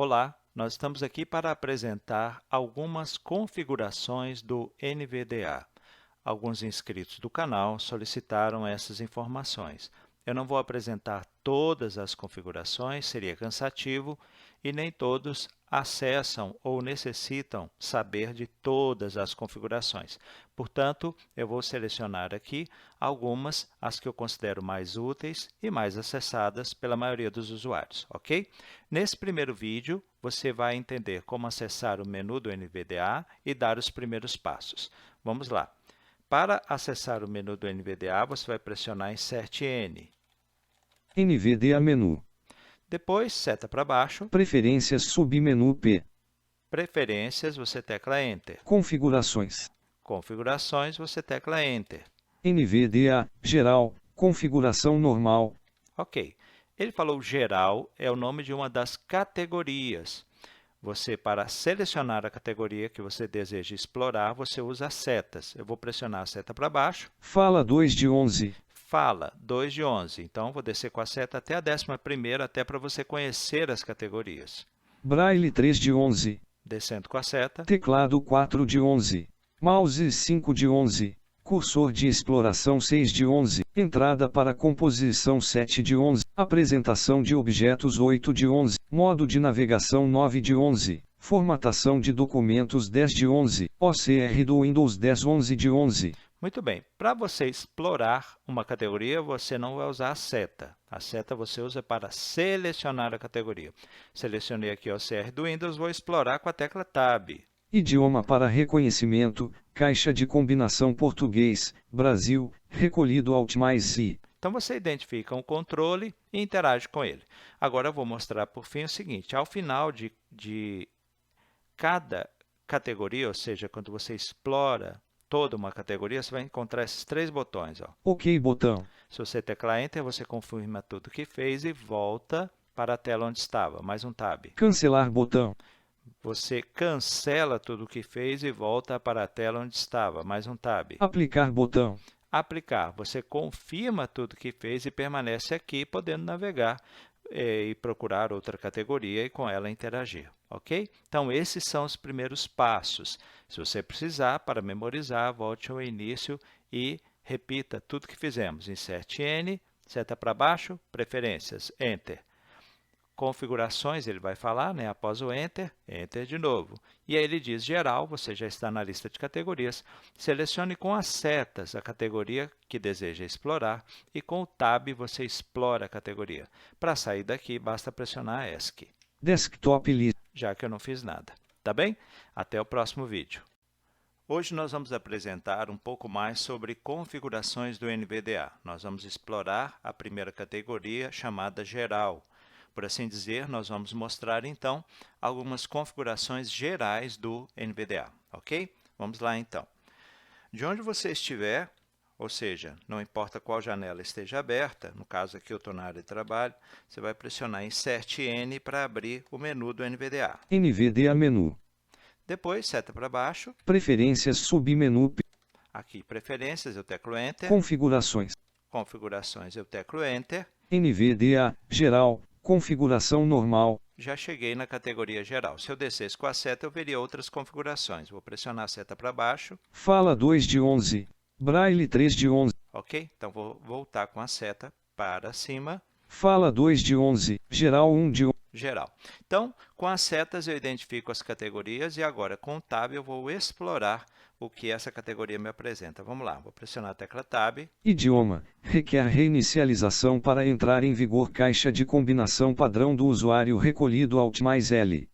Olá, nós estamos aqui para apresentar algumas configurações do NVDA. Alguns inscritos do canal solicitaram essas informações. Eu não vou apresentar todas as configurações, seria cansativo, e nem todos acessam ou necessitam saber de todas as configurações. Portanto, eu vou selecionar aqui algumas, as que eu considero mais úteis e mais acessadas pela maioria dos usuários, ok? Nesse primeiro vídeo, você vai entender como acessar o menu do NVDA e dar os primeiros passos. Vamos lá. Para acessar o menu do NVDA, você vai pressionar Insert N. NVDA menu. Depois, seta para baixo. Preferências submenu P. Preferências, você tecla Enter. Configurações. Configurações, você tecla Enter. NVDA, geral, configuração normal. Ok. Ele falou geral, é o nome de uma das categorias. Você, para selecionar a categoria que você deseja explorar, você usa as setas. Eu vou pressionar a seta para baixo. Fala 2 de 11. Fala 2 de 11. Então, vou descer com a seta até a 11ª, até para você conhecer as categorias. Braille 3 de 11. Descendo com a seta. Teclado 4 de 11. Mouse 5 de 11. Cursor de exploração 6 de 11. Entrada para composição 7 de 11. Apresentação de objetos 8 de 11. Modo de navegação 9 de 11. Formatação de documentos 10 de 11. OCR do Windows 10 11 de 11. Muito bem. Para você explorar uma categoria, você não vai usar a seta. A seta você usa para selecionar a categoria. Selecionei aqui o OCR do Windows, vou explorar com a tecla Tab. Idioma para reconhecimento, caixa de combinação português, Brasil, recolhido Alt mais I. Então, você identifica um controle e interage com ele. Agora, eu vou mostrar por fim o seguinte. Ao final de cada categoria, ou seja, quando você explora toda uma categoria, você vai encontrar esses 3 botões. Ó. OK botão. Se você teclar Enter, você confirma tudo que fez e volta para a tela onde estava. Mais um Tab. Cancelar botão. Você cancela tudo o que fez e volta para a tela onde estava. Mais um Tab. Aplicar botão. Aplicar. Você confirma tudo que fez e permanece aqui, podendo navegar e procurar outra categoria e com ela interagir, ok? Então, esses são os primeiros passos. Se você precisar, para memorizar, volte ao início e repita tudo que fizemos. Insert N, seta para baixo, preferências, Enter. Configurações, ele vai falar, né? Após o Enter, Enter de novo. E aí ele diz geral, você já está na lista de categorias. Selecione com as setas a categoria que deseja explorar e com o Tab você explora a categoria. Para sair daqui, basta pressionar ESC. Desktop list. Já que eu não fiz nada. Tá bem? Até o próximo vídeo. Hoje nós vamos apresentar um pouco mais sobre configurações do NVDA. Nós vamos explorar a primeira categoria chamada geral. Por assim dizer, nós vamos mostrar, então, algumas configurações gerais do NVDA, ok? Vamos lá, então. De onde você estiver, ou seja, não importa qual janela esteja aberta, no caso aqui eu estou na área de trabalho, você vai pressionar Insert N para abrir o menu do NVDA. NVDA menu. Depois, seta para baixo. Preferências submenu P. Aqui, Preferências, eu teclo Enter. Configurações. Configurações, eu teclo Enter. NVDA, geral. Configuração normal. Já cheguei na categoria geral. Se eu descesse com a seta, eu veria outras configurações. Vou pressionar a seta para baixo. Fala 2 de 11. Braille 3 de 11. Ok? Então, vou voltar com a seta para cima. Fala 2 de 11. Geral 1 de 11. Geral. Então, com as setas eu identifico as categorias e agora com o Tab eu vou explorar o que essa categoria me apresenta. Vamos lá, vou pressionar a tecla Tab. Idioma. Requer reinicialização para entrar em vigor caixa de combinação padrão do usuário recolhido Alt mais L.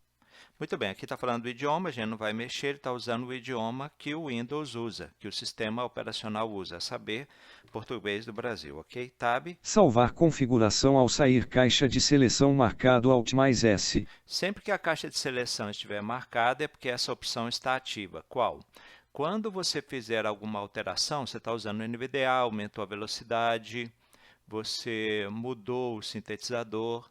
Muito bem, aqui está falando do idioma, a gente não vai mexer, ele está usando o idioma que o Windows usa, que o sistema operacional usa, a saber, português do Brasil, ok? Tab. Salvar configuração ao sair caixa de seleção marcado Alt mais S. Sempre que a caixa de seleção estiver marcada é porque essa opção está ativa. Qual? Quando você fizer alguma alteração, você está usando o NVDA, aumentou a velocidade, você mudou o sintetizador,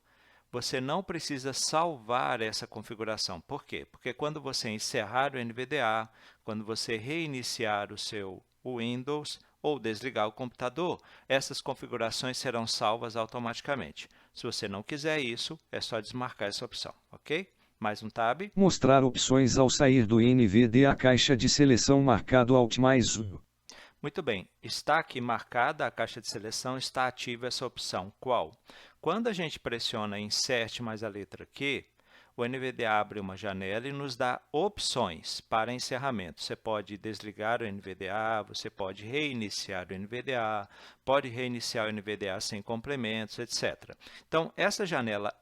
você não precisa salvar essa configuração. Por quê? Porque quando você encerrar o NVDA, quando você reiniciar o seu Windows ou desligar o computador, essas configurações serão salvas automaticamente. Se você não quiser isso, é só desmarcar essa opção, ok? Mais um tab. Mostrar opções ao sair do NVDA, caixa de seleção marcado Alt mais U. Muito bem, está aqui marcada a caixa de seleção, está ativa essa opção. Qual? Quando a gente pressiona Insert mais a letra Q, o NVDA abre uma janela e nos dá opções para encerramento. Você pode desligar o NVDA, você pode reiniciar o NVDA, pode reiniciar o NVDA sem complementos, etc. Então, essa janela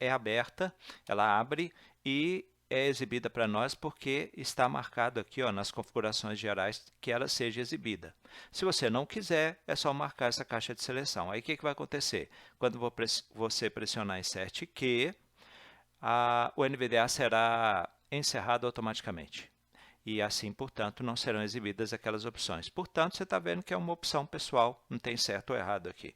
é aberta, ela abre e é exibida para nós porque está marcado aqui nas configurações gerais que ela seja exibida. Se você não quiser, é só marcar essa caixa de seleção. Aí o que vai acontecer? Quando você pressionar Insert Q, o NVDA será encerrado automaticamente. E assim, portanto, não serão exibidas aquelas opções. Portanto, você está vendo que é uma opção pessoal, não tem certo ou errado aqui.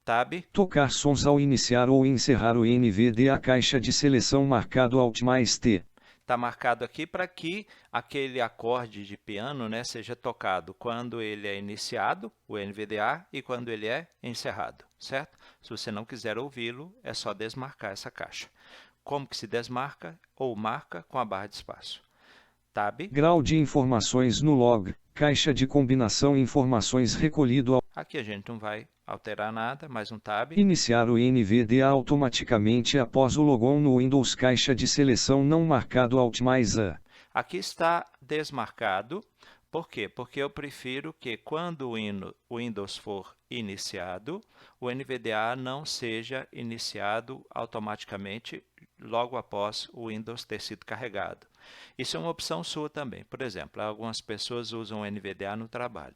Tab. Tocar sons ao iniciar ou encerrar o NVDA, caixa de seleção marcado Alt mais T. Está marcado aqui para que aquele acorde de piano, seja tocado quando ele é iniciado, o NVDA, e quando ele é encerrado, certo? Se você não quiser ouvi-lo, é só desmarcar essa caixa. Como que se desmarca? Ou marca com a barra de espaço. Tab. Grau de informações no log, caixa de combinação informações recolhido ao... Aqui a gente não vai alterar nada, mais um tab. Iniciar o NVDA automaticamente após o logon no Windows, caixa de seleção não marcado Alt mais A. Aqui está desmarcado. Por quê? Porque eu prefiro que quando o Windows for iniciado, o NVDA não seja iniciado automaticamente logo após o Windows ter sido carregado. Isso é uma opção sua também. Por exemplo, algumas pessoas usam o NVDA no trabalho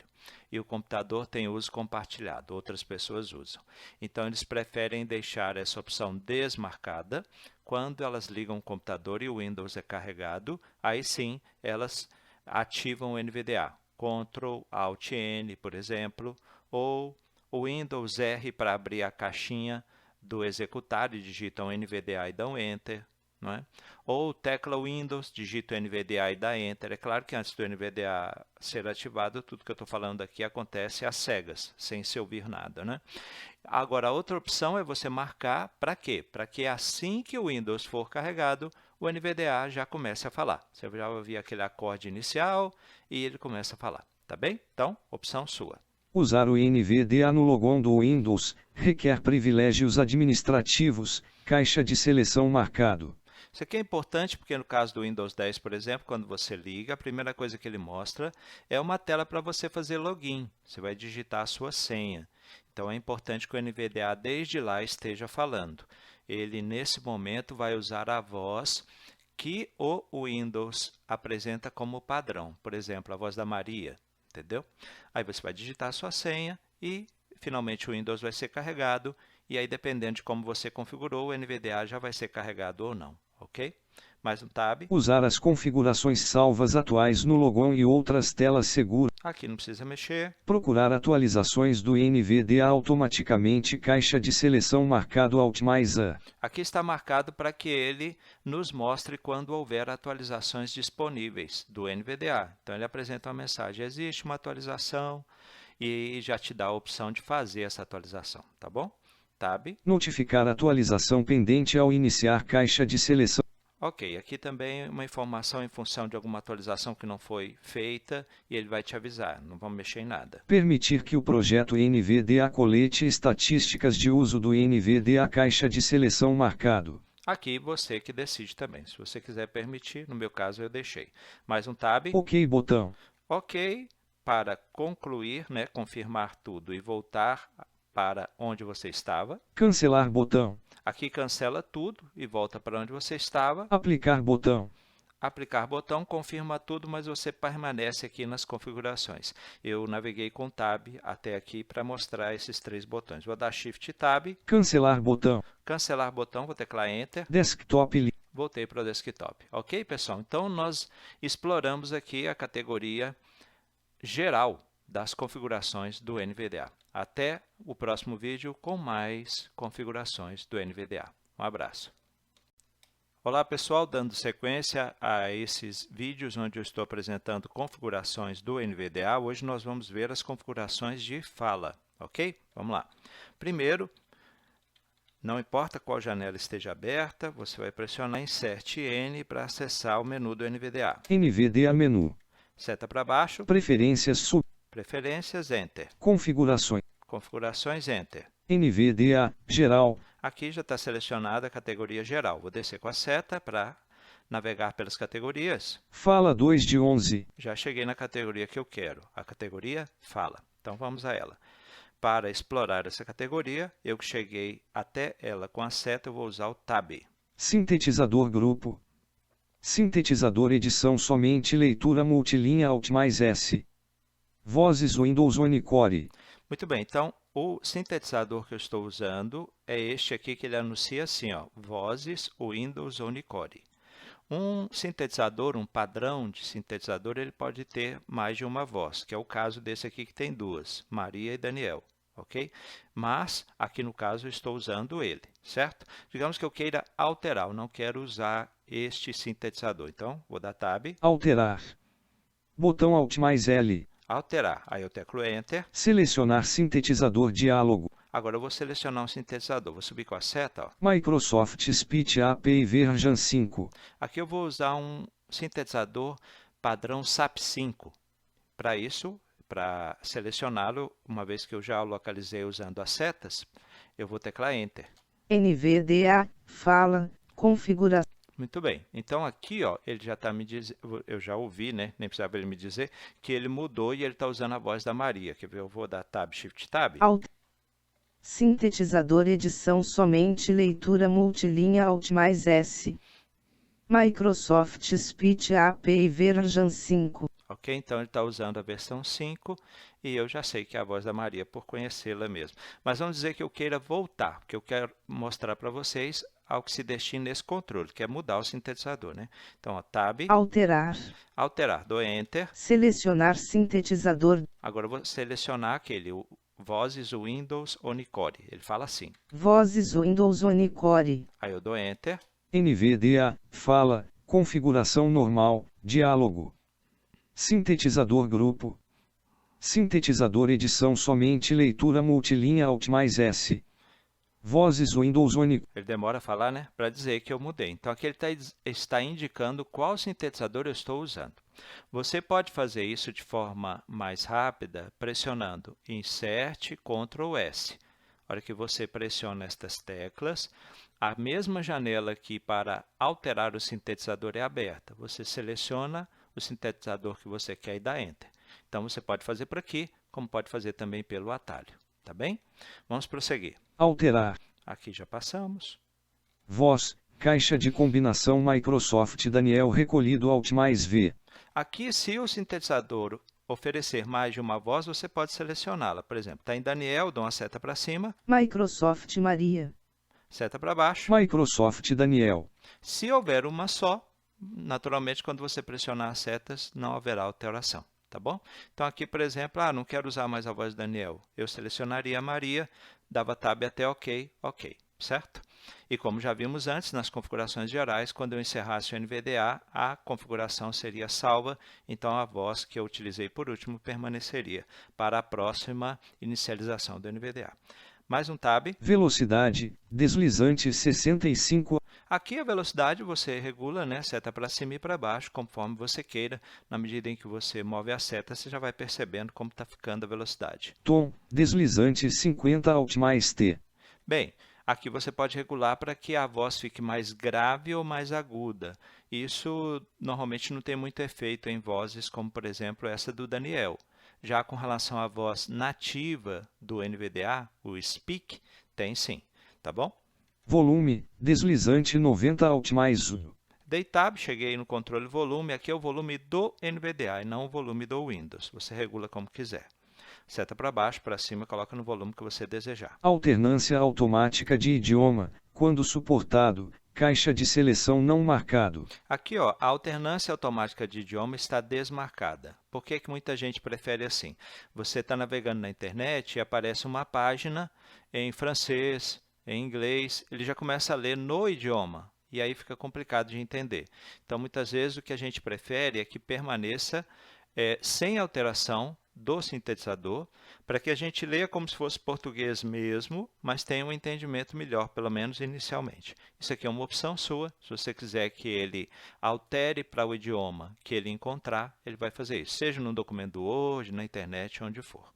e o computador tem uso compartilhado, outras pessoas usam. Então, eles preferem deixar essa opção desmarcada. Quando elas ligam o computador e o Windows é carregado, aí sim elas ativam o NVDA. Ctrl Alt N, por exemplo, ou o Windows R para abrir a caixinha do executário, digitam NVDA e dão Enter. Não é? Ou tecla Windows, digita o NVDA e dá Enter. É claro que antes do NVDA ser ativado, tudo que eu estou falando aqui acontece às cegas, sem se ouvir nada. Né? Agora, a outra opção é você marcar para quê? Para que assim que o Windows for carregado, o NVDA já comece a falar. Você já vai ouvir aquele acorde inicial e ele começa a falar. Tá bem? Então, opção sua. Usar o NVDA no logon do Windows requer privilégios administrativos, caixa de seleção marcado. Isso aqui é importante porque no caso do Windows 10, por exemplo, quando você liga, a primeira coisa que ele mostra é uma tela para você fazer login. Você vai digitar a sua senha. Então, é importante que o NVDA desde lá esteja falando. Ele, nesse momento, vai usar a voz que o Windows apresenta como padrão. Por exemplo, a voz da Maria, entendeu? Aí você vai digitar a sua senha e, finalmente, o Windows vai ser carregado. E aí, dependendo de como você configurou, o NVDA já vai ser carregado ou não. Ok? Mais um tab. Usar as configurações salvas atuais no logon e outras telas seguras. Aqui não precisa mexer. Procurar atualizações do NVDA automaticamente, caixa de seleção marcado Alt mais A. Aqui está marcado para que ele nos mostre quando houver atualizações disponíveis do NVDA. Então, ele apresenta uma mensagem, existe uma atualização e já te dá a opção de fazer essa atualização, tá bom? Tab. Notificar atualização pendente ao iniciar caixa de seleção. Ok, aqui também uma informação em função de alguma atualização que não foi feita e ele vai te avisar, não vamos mexer em nada. Permitir que o projeto NVDA colete estatísticas de uso do NVDA, caixa de seleção marcado. Aqui você que decide também, se você quiser permitir, no meu caso eu deixei. Mais um tab. OK botão. Ok, para concluir, confirmar tudo e voltar para onde você estava. Cancelar botão. Aqui cancela tudo e volta para onde você estava. Aplicar botão. Aplicar botão confirma tudo, mas você permanece aqui nas configurações. Eu naveguei com Tab até aqui para mostrar esses três botões. Vou dar Shift Tab. Cancelar botão. Cancelar botão, vou teclar Enter. Desktop. Voltei para o desktop. Ok, pessoal? Então, nós exploramos aqui a categoria geral das configurações do NVDA. Até o próximo vídeo com mais configurações do NVDA. Um abraço. Olá pessoal, dando sequência a esses vídeos onde eu estou apresentando configurações do NVDA, hoje nós vamos ver as configurações de fala, ok? Vamos lá. Primeiro, Não importa qual janela esteja aberta, você vai pressionar Insert N para acessar o menu do NVDA. NVDA menu. Seta para baixo, Preferências sub. Preferências, Enter. Configurações. Configurações, Enter. NVDA geral. Aqui já está selecionada a categoria geral. Vou descer com a seta para navegar pelas categorias. Fala 2 de 11. Já cheguei na categoria que eu quero, a categoria Fala. Então vamos a ela. Para explorar essa categoria, eu que cheguei até ela com a seta, eu vou usar o Tab. Sintetizador grupo. Sintetizador edição somente leitura multilinha Alt mais S. Vozes Windows Unicore. Muito bem, então o sintetizador que eu estou usando é este aqui que ele anuncia assim, ó, Vozes Windows Unicore. Um sintetizador, um padrão de sintetizador, ele pode ter mais de uma voz, que é o caso desse aqui que tem duas, Maria e Daniel, ok? Mas, aqui no caso, eu estou usando ele, certo? Digamos que eu queira alterar, eu não quero usar este sintetizador, então, vou dar Tab, Alterar. Botão Alt mais L. alterar, aí eu teclo Enter. Selecionar sintetizador diálogo. Agora eu vou selecionar um sintetizador, vou subir com a seta, ó. Microsoft Speech API Version 5. Aqui eu vou usar um sintetizador padrão SAP5. Para isso, para selecioná-lo, uma vez que eu já o localizei usando as setas, eu vou teclar Enter. NVDA, fala, configuração. Muito bem, então aqui ó, ele já está me dizendo, eu já ouvi, né? Nem precisava ele me dizer, que ele mudou e ele está usando a voz da Maria. Quer ver? Eu vou dar Tab, Shift Tab. Sintetizador edição somente leitura multilinha Alt mais S. Microsoft Speech API Version 5. Ok? Então ele está usando a versão 5 e eu já sei que é a voz da Maria por conhecê-la mesmo. Mas vamos dizer que eu queira voltar, porque eu quero mostrar para vocês ao que se destina esse controle, que é mudar o sintetizador, né? Então, ó, Tab, Alterar. alterar, dou Enter. Selecionar sintetizador. Agora eu vou selecionar aquele, o Vozes Windows Unicore. Ele fala assim. Vozes Windows Unicore. Aí eu dou Enter. NVDA, fala, configuração normal, diálogo. Sintetizador grupo. Sintetizador edição somente leitura multilinha Alt mais S. Vozes Windows Unicore. Ele demora a falar, né? Para dizer que eu mudei. Então, aqui ele está indicando qual sintetizador eu estou usando. Você pode fazer isso de forma mais rápida, pressionando Insert, Ctrl S. Na hora que você pressiona estas teclas, a mesma janela aqui para alterar o sintetizador é aberta. Você seleciona o sintetizador que você quer e dá Enter. Então, você pode fazer por aqui, como pode fazer também pelo atalho. Tá bem? Vamos prosseguir. Alterar. Aqui já passamos. Voz, caixa de combinação Microsoft Daniel recolhido Alt mais V. Aqui, se o sintetizador oferecer mais de uma voz, você pode selecioná-la. Por exemplo, está em Daniel, dou uma seta para cima. Microsoft Maria. Seta para baixo. Microsoft Daniel. Se houver uma só, naturalmente, quando você pressionar as setas, não haverá alteração. Tá bom? Então, aqui, por exemplo, não quero usar mais a voz do Daniel. Eu selecionaria a Maria, dava Tab até OK, OK, certo? E como já vimos antes, nas configurações gerais, quando eu encerrasse o NVDA, a configuração seria salva, então a voz que eu utilizei por último permaneceria para a próxima inicialização do NVDA. Mais um Tab. Velocidade, deslizante 65. Aqui a velocidade você regula, né, seta para cima e para baixo, conforme você queira. Na medida em que você move a seta, você já vai percebendo como está ficando a velocidade. Tom, deslizante 50 Alt mais T. Bem, aqui você pode regular para que a voz fique mais grave ou mais aguda. Isso normalmente não tem muito efeito em vozes como, por exemplo, essa do Daniel. Já com relação à voz nativa do NVDA, o Speak, tem sim, tá bom? Volume, deslizante 90 Alt mais U. Dei Tab, cheguei no controle volume, aqui é o volume do NVDA e não o volume do Windows. Você regula como quiser. Seta para baixo, para cima, coloca no volume que você desejar. Alternância automática de idioma, quando suportado, caixa de seleção não marcado. Aqui, ó, a alternância automática de idioma está desmarcada. Por que que muita gente prefere assim? Você está navegando na internet e aparece uma página em francês, em inglês, ele já começa a ler no idioma. E aí fica complicado de entender. Então, muitas vezes, o que a gente prefere é que permaneça sem alteração do sintetizador, para que a gente leia como se fosse português mesmo, mas tenha um entendimento melhor, pelo menos inicialmente. Isso aqui é uma opção sua. Se você quiser que ele altere para o idioma que ele encontrar, ele vai fazer isso, seja no documento do Word, na internet, onde for.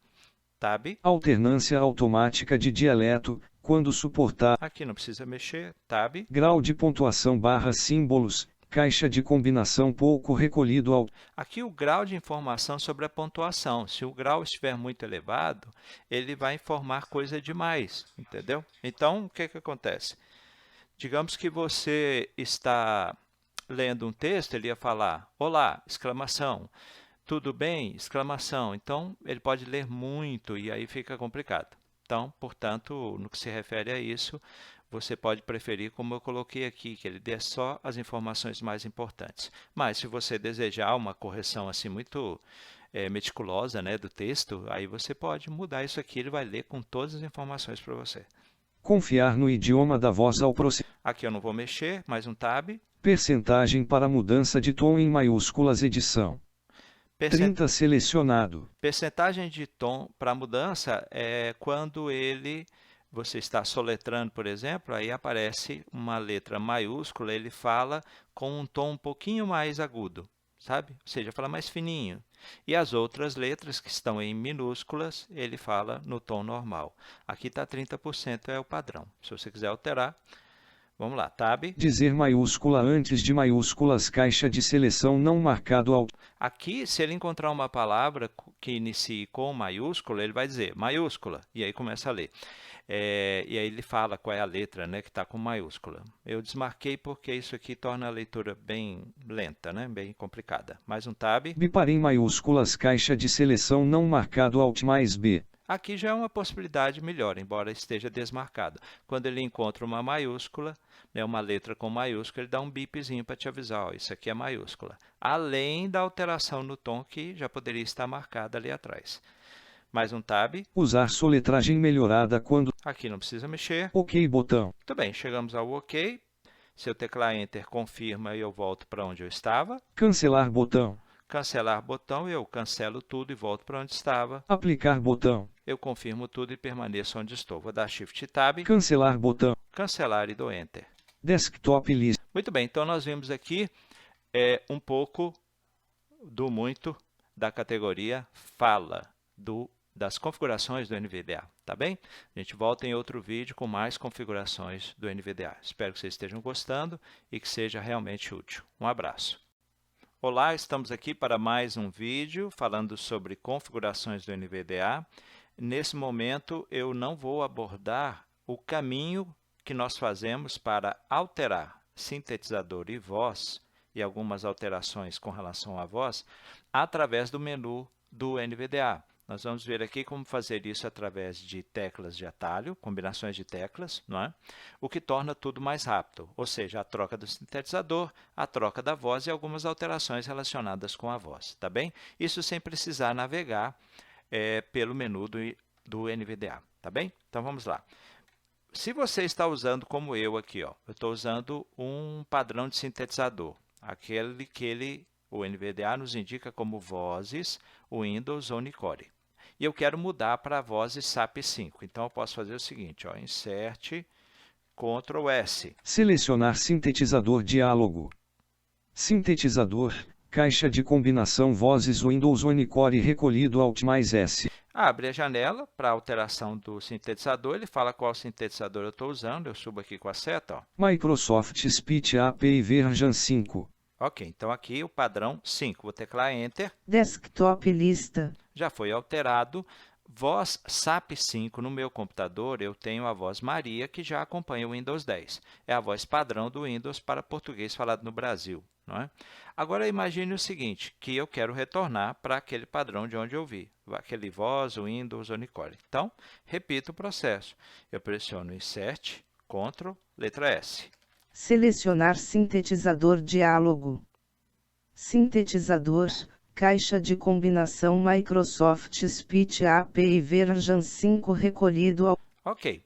Tab. Alternância automática de dialeto, quando suportar. Aqui não precisa mexer. Tab. Grau de pontuação / símbolos. Caixa de combinação pouco recolhido ao... Aqui o grau de informação sobre a pontuação. Se o grau estiver muito elevado, ele vai informar coisa demais, entendeu? Então, o que acontece? Digamos que você está lendo um texto, ele ia falar, olá, exclamação, tudo bem, exclamação. Então, ele pode ler muito e aí fica complicado. Então, portanto, no que se refere a isso, você pode preferir como eu coloquei aqui, que ele dê só as informações mais importantes. Mas se você desejar uma correção assim muito meticulosa, né, do texto, aí você pode mudar isso aqui, ele vai ler com todas as informações para você. Confiar no idioma da voz ao processar. Aqui eu não vou mexer, mais um tab. Percentagem para mudança de tom em maiúsculas edição. 30 selecionado. Percentagem de tom para mudança é quando você está soletrando, por exemplo, aí aparece uma letra maiúscula, ele fala com um tom um pouquinho mais agudo, sabe? Ou seja, fala mais fininho. E as outras letras que estão em minúsculas, ele fala no tom normal. Aqui está 30%, é o padrão. Se você quiser alterar, vamos lá, tab. Dizer maiúscula antes de maiúsculas, caixa de seleção não marcado ao... Aqui, se ele encontrar uma palavra que inicie com maiúscula, ele vai dizer maiúscula, e aí começa a ler. E aí ele fala qual é a letra, né, que está com maiúscula. Eu desmarquei porque isso aqui torna a leitura bem lenta, né, bem complicada. Mais um tab. Bipar em maiúsculas, caixa de seleção não marcado Alt mais B. Aqui já é uma possibilidade melhor, embora esteja desmarcado. Quando ele encontra uma maiúscula, né, uma letra com maiúscula, ele dá um bipzinho para te avisar, ó, isso aqui é maiúscula. Além da alteração no tom que já poderia estar marcada ali atrás. Mais um tab. Usar soletragem melhorada quando... Aqui não precisa mexer. OK botão. Muito bem, chegamos ao OK. Se eu teclar Enter, confirma e eu volto para onde eu estava. Cancelar botão. Cancelar botão, eu cancelo tudo e volto para onde estava. Aplicar botão. Eu confirmo tudo e permaneço onde estou. Vou dar Shift Tab. Cancelar botão. Cancelar e dou Enter. Desktop list. Muito bem, então nós vimos aqui um pouco do muito da categoria Fala, das configurações do NVDA, tá bem? A gente volta em outro vídeo com mais configurações do NVDA. Espero que vocês estejam gostando e que seja realmente útil. Um abraço. Olá, estamos aqui para mais um vídeo falando sobre configurações do NVDA. Nesse momento, eu não vou abordar o caminho que nós fazemos para alterar sintetizador e voz e algumas alterações com relação à voz através do menu do NVDA. Nós vamos ver aqui como fazer isso através de teclas de atalho, combinações de teclas, não é? O que torna tudo mais rápido, ou seja, a troca do sintetizador, a troca da voz e algumas alterações relacionadas com a voz, tá bem? Isso sem precisar navegar pelo menu do NVDA, tá bem? Então vamos lá. Se você está usando como eu aqui, ó, eu estou usando um padrão de sintetizador, aquele que o NVDA nos indica como vozes, Windows ou Unicore. E eu quero mudar para vozes SAP 5. Então, eu posso fazer o seguinte, ó, Insert, Ctrl S. Selecionar sintetizador diálogo. Sintetizador, caixa de combinação vozes Windows Unicore recolhido Alt mais S. Abre a janela para alteração do sintetizador. Ele fala qual sintetizador eu estou usando. Eu subo aqui com a seta, ó. Microsoft Speech API Version 5. Ok, então aqui o padrão 5. Vou teclar Enter. Desktop lista. Já foi alterado. Voz SAP 5 no meu computador, eu tenho a voz Maria, que já acompanha o Windows 10. É a voz padrão do Windows para português falado no Brasil, não é? Agora, imagine o seguinte, que eu quero retornar para aquele padrão de onde eu vi, aquele voz, Windows, Unicore. Então, repito o processo. Eu pressiono Insert, Ctrl, letra S. Selecionar sintetizador diálogo. Sintetizador, caixa de combinação Microsoft Speech API Version 5 recolhido ao... Ok.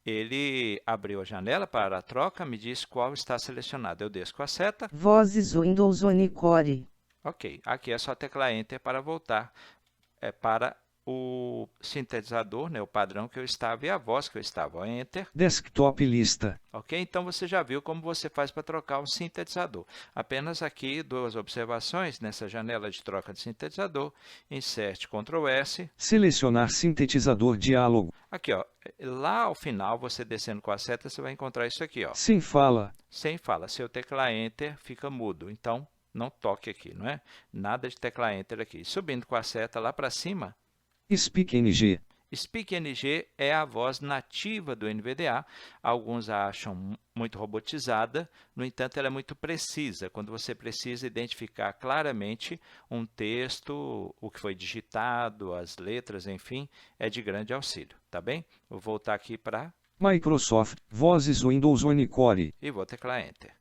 Ele abriu a janela para a troca, me diz qual está selecionado. Eu desço com a seta. Vozes Windows Unicore. Ok. Aqui é só teclar Enter para voltar para o sintetizador, né, o padrão que eu estava e a voz que eu estava. Enter. Desktop lista. Ok? Então, você já viu como você faz para trocar o sintetizador. Apenas aqui duas observações nessa janela de troca de sintetizador. Insert Ctrl S. Selecionar sintetizador diálogo. Aqui, ó, lá ao final, você descendo com a seta, você vai encontrar isso aqui, ó. Sem fala. Sem fala. Se eu teclar Enter, fica mudo. Então, não toque aqui, não é? Nada de teclar Enter aqui. Subindo com a seta lá para cima, Speak NG. Speak NG é a voz nativa do NVDA. Alguns a acham muito robotizada, no entanto, ela é muito precisa. Quando você precisa identificar claramente um texto, o que foi digitado, as letras, enfim, é de grande auxílio, tá bem? Vou voltar aqui para Microsoft, vozes Windows Unicore. e vou teclar Enter.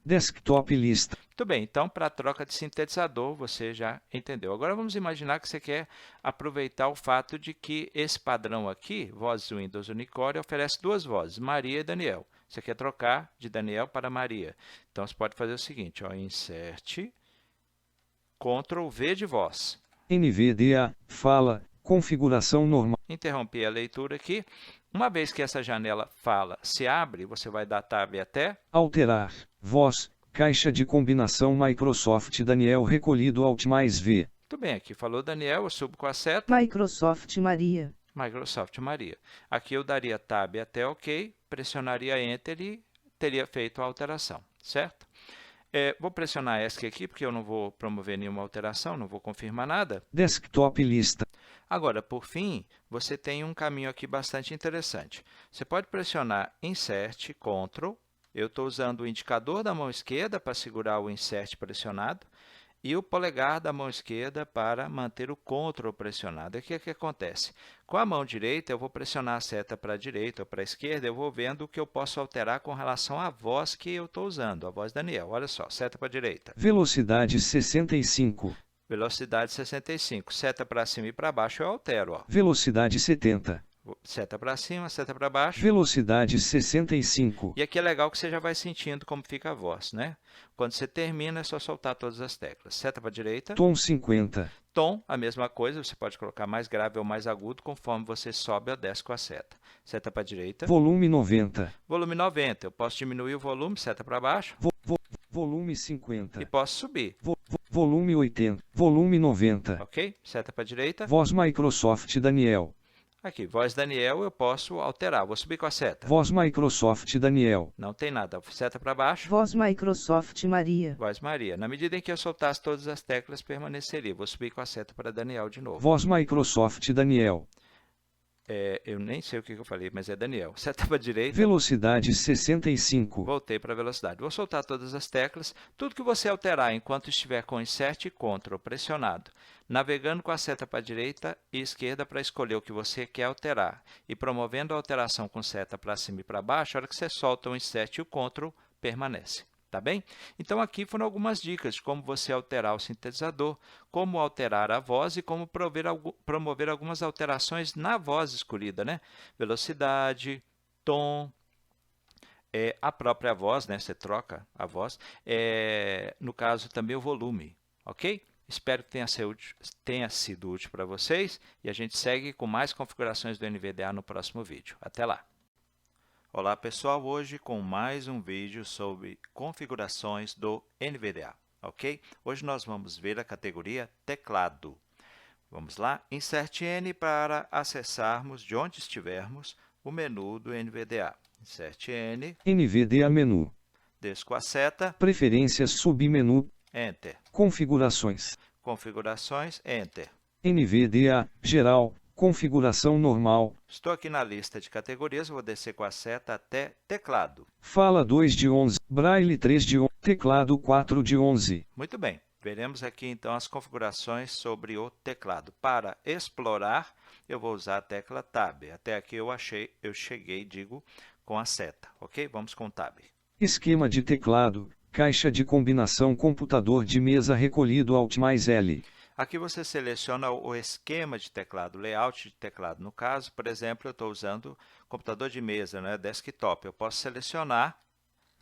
Desktop lista. Muito bem, então, para a troca de sintetizador, você já entendeu. Agora, vamos imaginar que você quer aproveitar o fato de que esse padrão aqui, vozes Windows Unicore, oferece duas vozes, Maria e Daniel. Você quer trocar de Daniel para Maria. Então, você pode fazer o seguinte, ó, Insert, Ctrl V de voz. NVDA, fala, configuração normal. Interrompi a leitura aqui. Uma vez que essa janela fala se abre, você vai dar Tab até Alterar, voz, caixa de combinação Microsoft Daniel recolhido Alt mais V. Muito bem, aqui falou Daniel, eu subo com a seta. Microsoft Maria. Microsoft Maria. Aqui eu daria Tab até OK, pressionaria Enter e teria feito a alteração, certo? Vou pressionar ESC aqui, porque eu não vou promover nenhuma alteração, não vou confirmar nada. Desktop lista. Agora, por fim, você tem um caminho aqui bastante interessante. Você pode pressionar Insert, Ctrl. Eu estou usando o indicador da mão esquerda para segurar o Insert pressionado e o polegar da mão esquerda para manter o Ctrl pressionado. Aqui o que acontece? Com a mão direita, eu vou pressionar a seta para a direita ou para a esquerda, eu vou vendo o que eu posso alterar com relação à voz que eu estou usando, a voz Daniel. Olha só, seta para a direita. Velocidade 65. Velocidade 65. Seta para cima e para baixo eu altero. Ó. Velocidade 70. Seta para cima, seta para baixo. Velocidade 65. E aqui é legal que você já vai sentindo como fica a voz, né? Quando você termina, é só soltar todas as teclas. Seta para a direita. Tom 50. Tom, a mesma coisa, você pode colocar mais grave ou mais agudo conforme você sobe ou desce com a seta. Seta para a direita. Volume 90. Volume 90. Eu posso diminuir o volume, seta para baixo. Volume 50. E posso subir. Volume 80. Volume 90. Ok? Seta para a direita. Voz Microsoft Daniel. Aqui, voz Daniel, eu posso alterar. Vou subir com a seta. Voz Microsoft Daniel. Não tem nada. Seta para baixo. Voz Microsoft Maria. Voz Maria. Na medida em que eu soltasse todas as teclas, permaneceria. Vou subir com a seta para Daniel de novo. Voz Microsoft Daniel. Eu nem sei o que eu falei, mas é Daniel. Seta para a direita. Velocidade 65. Voltei para a velocidade. Vou soltar todas as teclas. Tudo que você alterar enquanto estiver com Insert e Ctrl pressionado, navegando com a seta para a direita e esquerda para escolher o que você quer alterar e promovendo a alteração com seta para cima e para baixo, a hora que você solta o Insert e o Ctrl, permanece. Tá bem? Então, aqui foram algumas dicas de como você alterar o sintetizador, como alterar a voz e como promover algumas alterações na voz escolhida, né? Velocidade, tom, a própria voz, né? Você troca a voz, no caso também o volume, ok? Espero que tenha sido útil para vocês e a gente segue com mais configurações do NVDA no próximo vídeo. Até lá! Olá pessoal, hoje com mais um vídeo sobre configurações do NVDA, ok? Hoje nós vamos ver a categoria teclado. Vamos lá, Insert N para acessarmos de onde estivermos o menu do NVDA. Insert N, NVDA menu. desço com a seta, Preferências submenu. Enter. Configurações. Configurações, Enter. NVDA geral. Configuração normal. Estou aqui na lista de categorias, vou descer com a seta até teclado. Fala 2 de 11, Braille 3 de 11, teclado 4 de 11. Muito bem, veremos aqui então as configurações sobre o teclado. Para explorar, eu vou usar a tecla Tab. Até aqui eu cheguei, com a seta, ok? Vamos com Tab. Esquema de teclado, caixa de combinação computador de mesa recolhido Alt mais L. Aqui você seleciona o esquema de teclado, layout de teclado. No caso, por exemplo, eu estou usando computador de mesa, né, desktop. Eu posso selecionar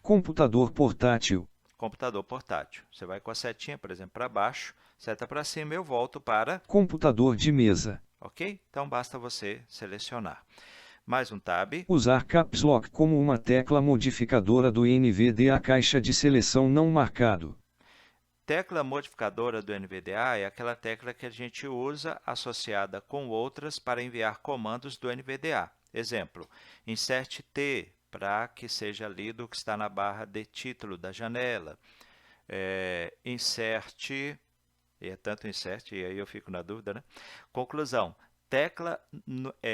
computador portátil. computador portátil. Você vai com a setinha, por exemplo, para baixo, seta para cima, eu volto para computador de mesa. Ok? Então, basta você selecionar. Mais um tab. Usar Caps Lock como uma tecla modificadora do NVDA caixa de seleção não marcado. Tecla modificadora do NVDA é aquela tecla que a gente usa associada com outras para enviar comandos do NVDA. Exemplo, insert T para que seja lido o que está na barra de título da janela. Insert, e é tanto insert, e aí eu fico na dúvida, né? Conclusão, tecla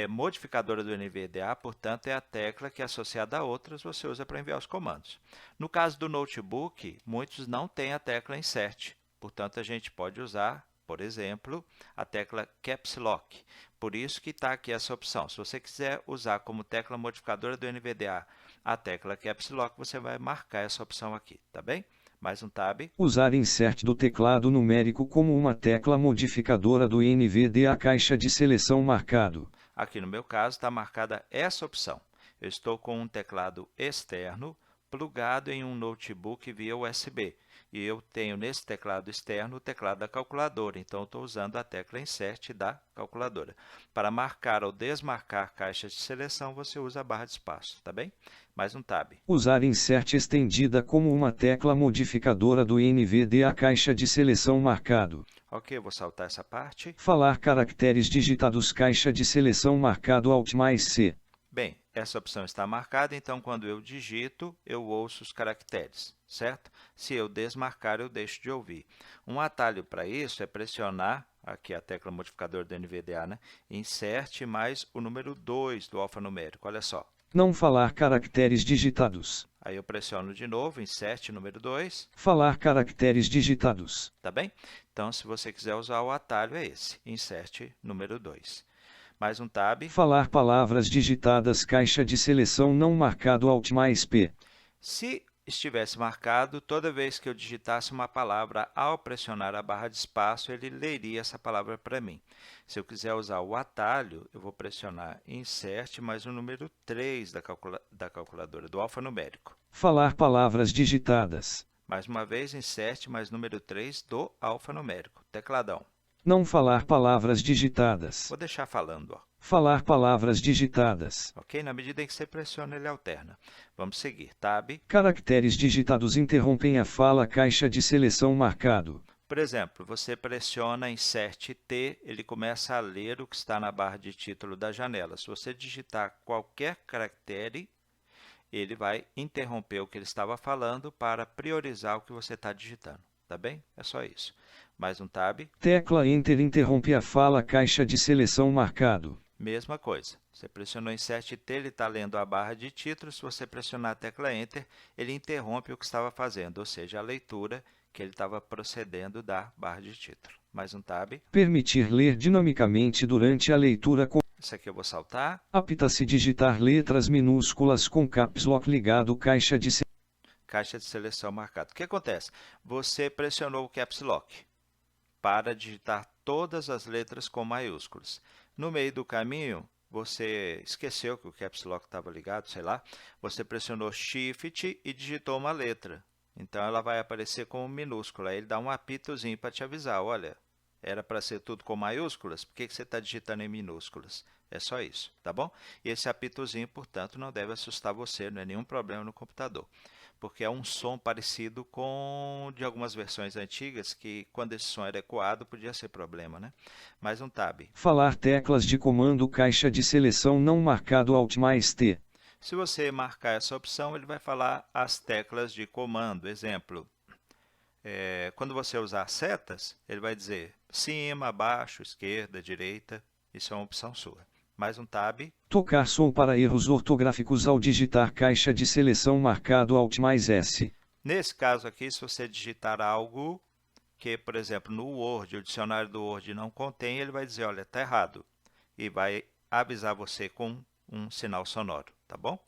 modificadora do NVDA, portanto, é a tecla que, associada a outras, você usa para enviar os comandos. No caso do notebook, muitos não têm a tecla Insert, portanto, a gente pode usar, por exemplo, a tecla Caps Lock. Por isso que está aqui essa opção. Se você quiser usar como tecla modificadora do NVDA a tecla Caps Lock, você vai marcar essa opção aqui, tá bem? Mais um tab. Usar Insert do teclado numérico como uma tecla modificadora do NVDA caixa de seleção marcado. Aqui no meu caso está marcada essa opção. Eu estou com um teclado externo plugado em um notebook via USB. E eu tenho nesse teclado externo o teclado da calculadora. Então, eu estou usando a tecla Insert da calculadora. Para marcar ou desmarcar caixas de seleção, você usa a barra de espaço, tá bem? Mais um tab. Usar Insert estendida como uma tecla modificadora do NVDA caixa de seleção marcado. Ok, eu vou saltar essa parte. Falar caracteres digitados caixa de seleção marcado Alt mais C. Bem, essa opção está marcada, então quando eu digito, eu ouço os caracteres, certo? Se eu desmarcar, eu deixo de ouvir. Um atalho para isso é pressionar, aqui a tecla modificadora do NVDA, né? Insert mais o número 2 do alfanumérico, olha só. Não falar caracteres digitados. Aí eu pressiono de novo, Insert número 2. Falar caracteres digitados. Tá bem? Então, se você quiser usar o atalho, é esse, Insert número 2. Mais um tab. Falar palavras digitadas caixa de seleção não marcado Alt mais P. Se estivesse marcado, toda vez que eu digitasse uma palavra, ao pressionar a barra de espaço, ele leria essa palavra para mim. Se eu quiser usar o atalho, eu vou pressionar Insert mais o número 3 da calculadora, do alfanumérico. Falar palavras digitadas. Mais uma vez, Insert mais número 3 do alfanumérico, tecladão. Não falar palavras digitadas. Vou deixar falando, ó. Falar palavras digitadas. Ok? Na medida em que você pressiona, ele alterna. Vamos seguir. Tab. Caracteres digitados interrompem a fala caixa de seleção marcado. Por exemplo, você pressiona Insert T, ele começa a ler o que está na barra de título da janela. Se você digitar qualquer caractere, ele vai interromper o que ele estava falando para priorizar o que você está digitando. Tá bem? É só isso. Mais um tab. Tecla Enter interrompe a fala caixa de seleção marcado. Mesma coisa. Você pressionou Insert T, ele está lendo a barra de título. Se você pressionar a tecla Enter, ele interrompe o que estava fazendo, ou seja, a leitura que ele estava procedendo da barra de título. Mais um tab. Permitir ler dinamicamente durante a leitura com... Isso aqui eu vou saltar. Apta-se digitar letras minúsculas com Caps Lock ligado caixa de seleção marcado. O que acontece? Você pressionou o Caps Lock para digitar todas as letras com maiúsculas. No meio do caminho, você esqueceu que o Caps Lock estava ligado, sei lá. Você pressionou Shift e digitou uma letra. Então, ela vai aparecer como minúscula. Aí ele dá um apitozinho para te avisar. Olha, era para ser tudo com maiúsculas? Por que você está digitando em minúsculas? É só isso, tá bom? E esse apitozinho, portanto, não deve assustar você, não é nenhum problema no computador. Porque é um som parecido com de algumas versões antigas, que quando esse som era ecoado, podia ser problema, né? Mais um tab. Falar teclas de comando caixa de seleção não marcado Alt mais T. Se você marcar essa opção, ele vai falar as teclas de comando. Exemplo, quando você usar setas, ele vai dizer cima, baixo, esquerda, direita. Isso é uma opção sua. Mais um tab. Tocar som para erros ortográficos ao digitar caixa de seleção marcado Alt mais S. Nesse caso aqui, se você digitar algo que, por exemplo, no Word, o dicionário do Word não contém, ele vai dizer, olha, está errado. E vai avisar você com um sinal sonoro, tá bom?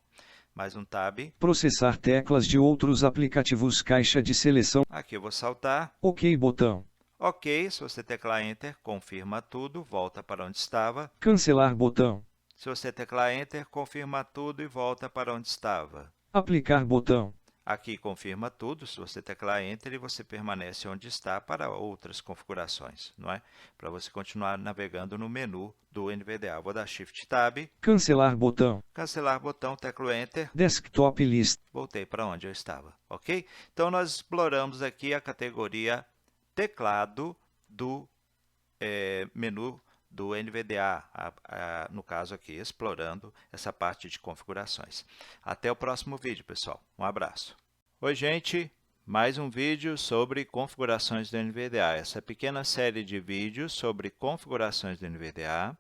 Mais um tab. Processar teclas de outros aplicativos caixa de seleção. Aqui eu vou saltar. OK botão. Ok, se você teclar Enter, confirma tudo, volta para onde estava. Cancelar botão. Se você teclar Enter, confirma tudo e volta para onde estava. Aplicar botão. Aqui confirma tudo, se você teclar Enter, você permanece onde está para outras configurações, não é? Para você continuar navegando no menu do NVDA. Vou dar Shift Tab, Cancelar botão. cancelar botão, teclo Enter, Desktop List. voltei para onde eu estava, ok? Então, nós exploramos aqui a categoria teclado do menu do NVDA, no caso aqui, explorando essa parte de configurações. Até o próximo vídeo, pessoal. Um abraço. Oi, gente! Mais um vídeo sobre configurações do NVDA. Essa pequena série de vídeos sobre configurações do NVDA,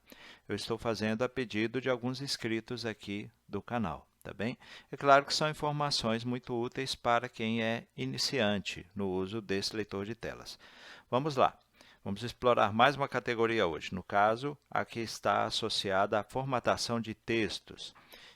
eu estou fazendo a pedido de alguns inscritos aqui do canal, tá bem? É claro que são informações muito úteis para quem é iniciante no uso desse leitor de telas. Vamos lá. Vamos explorar mais uma categoria hoje. No caso, aqui está associada a formatação de textos.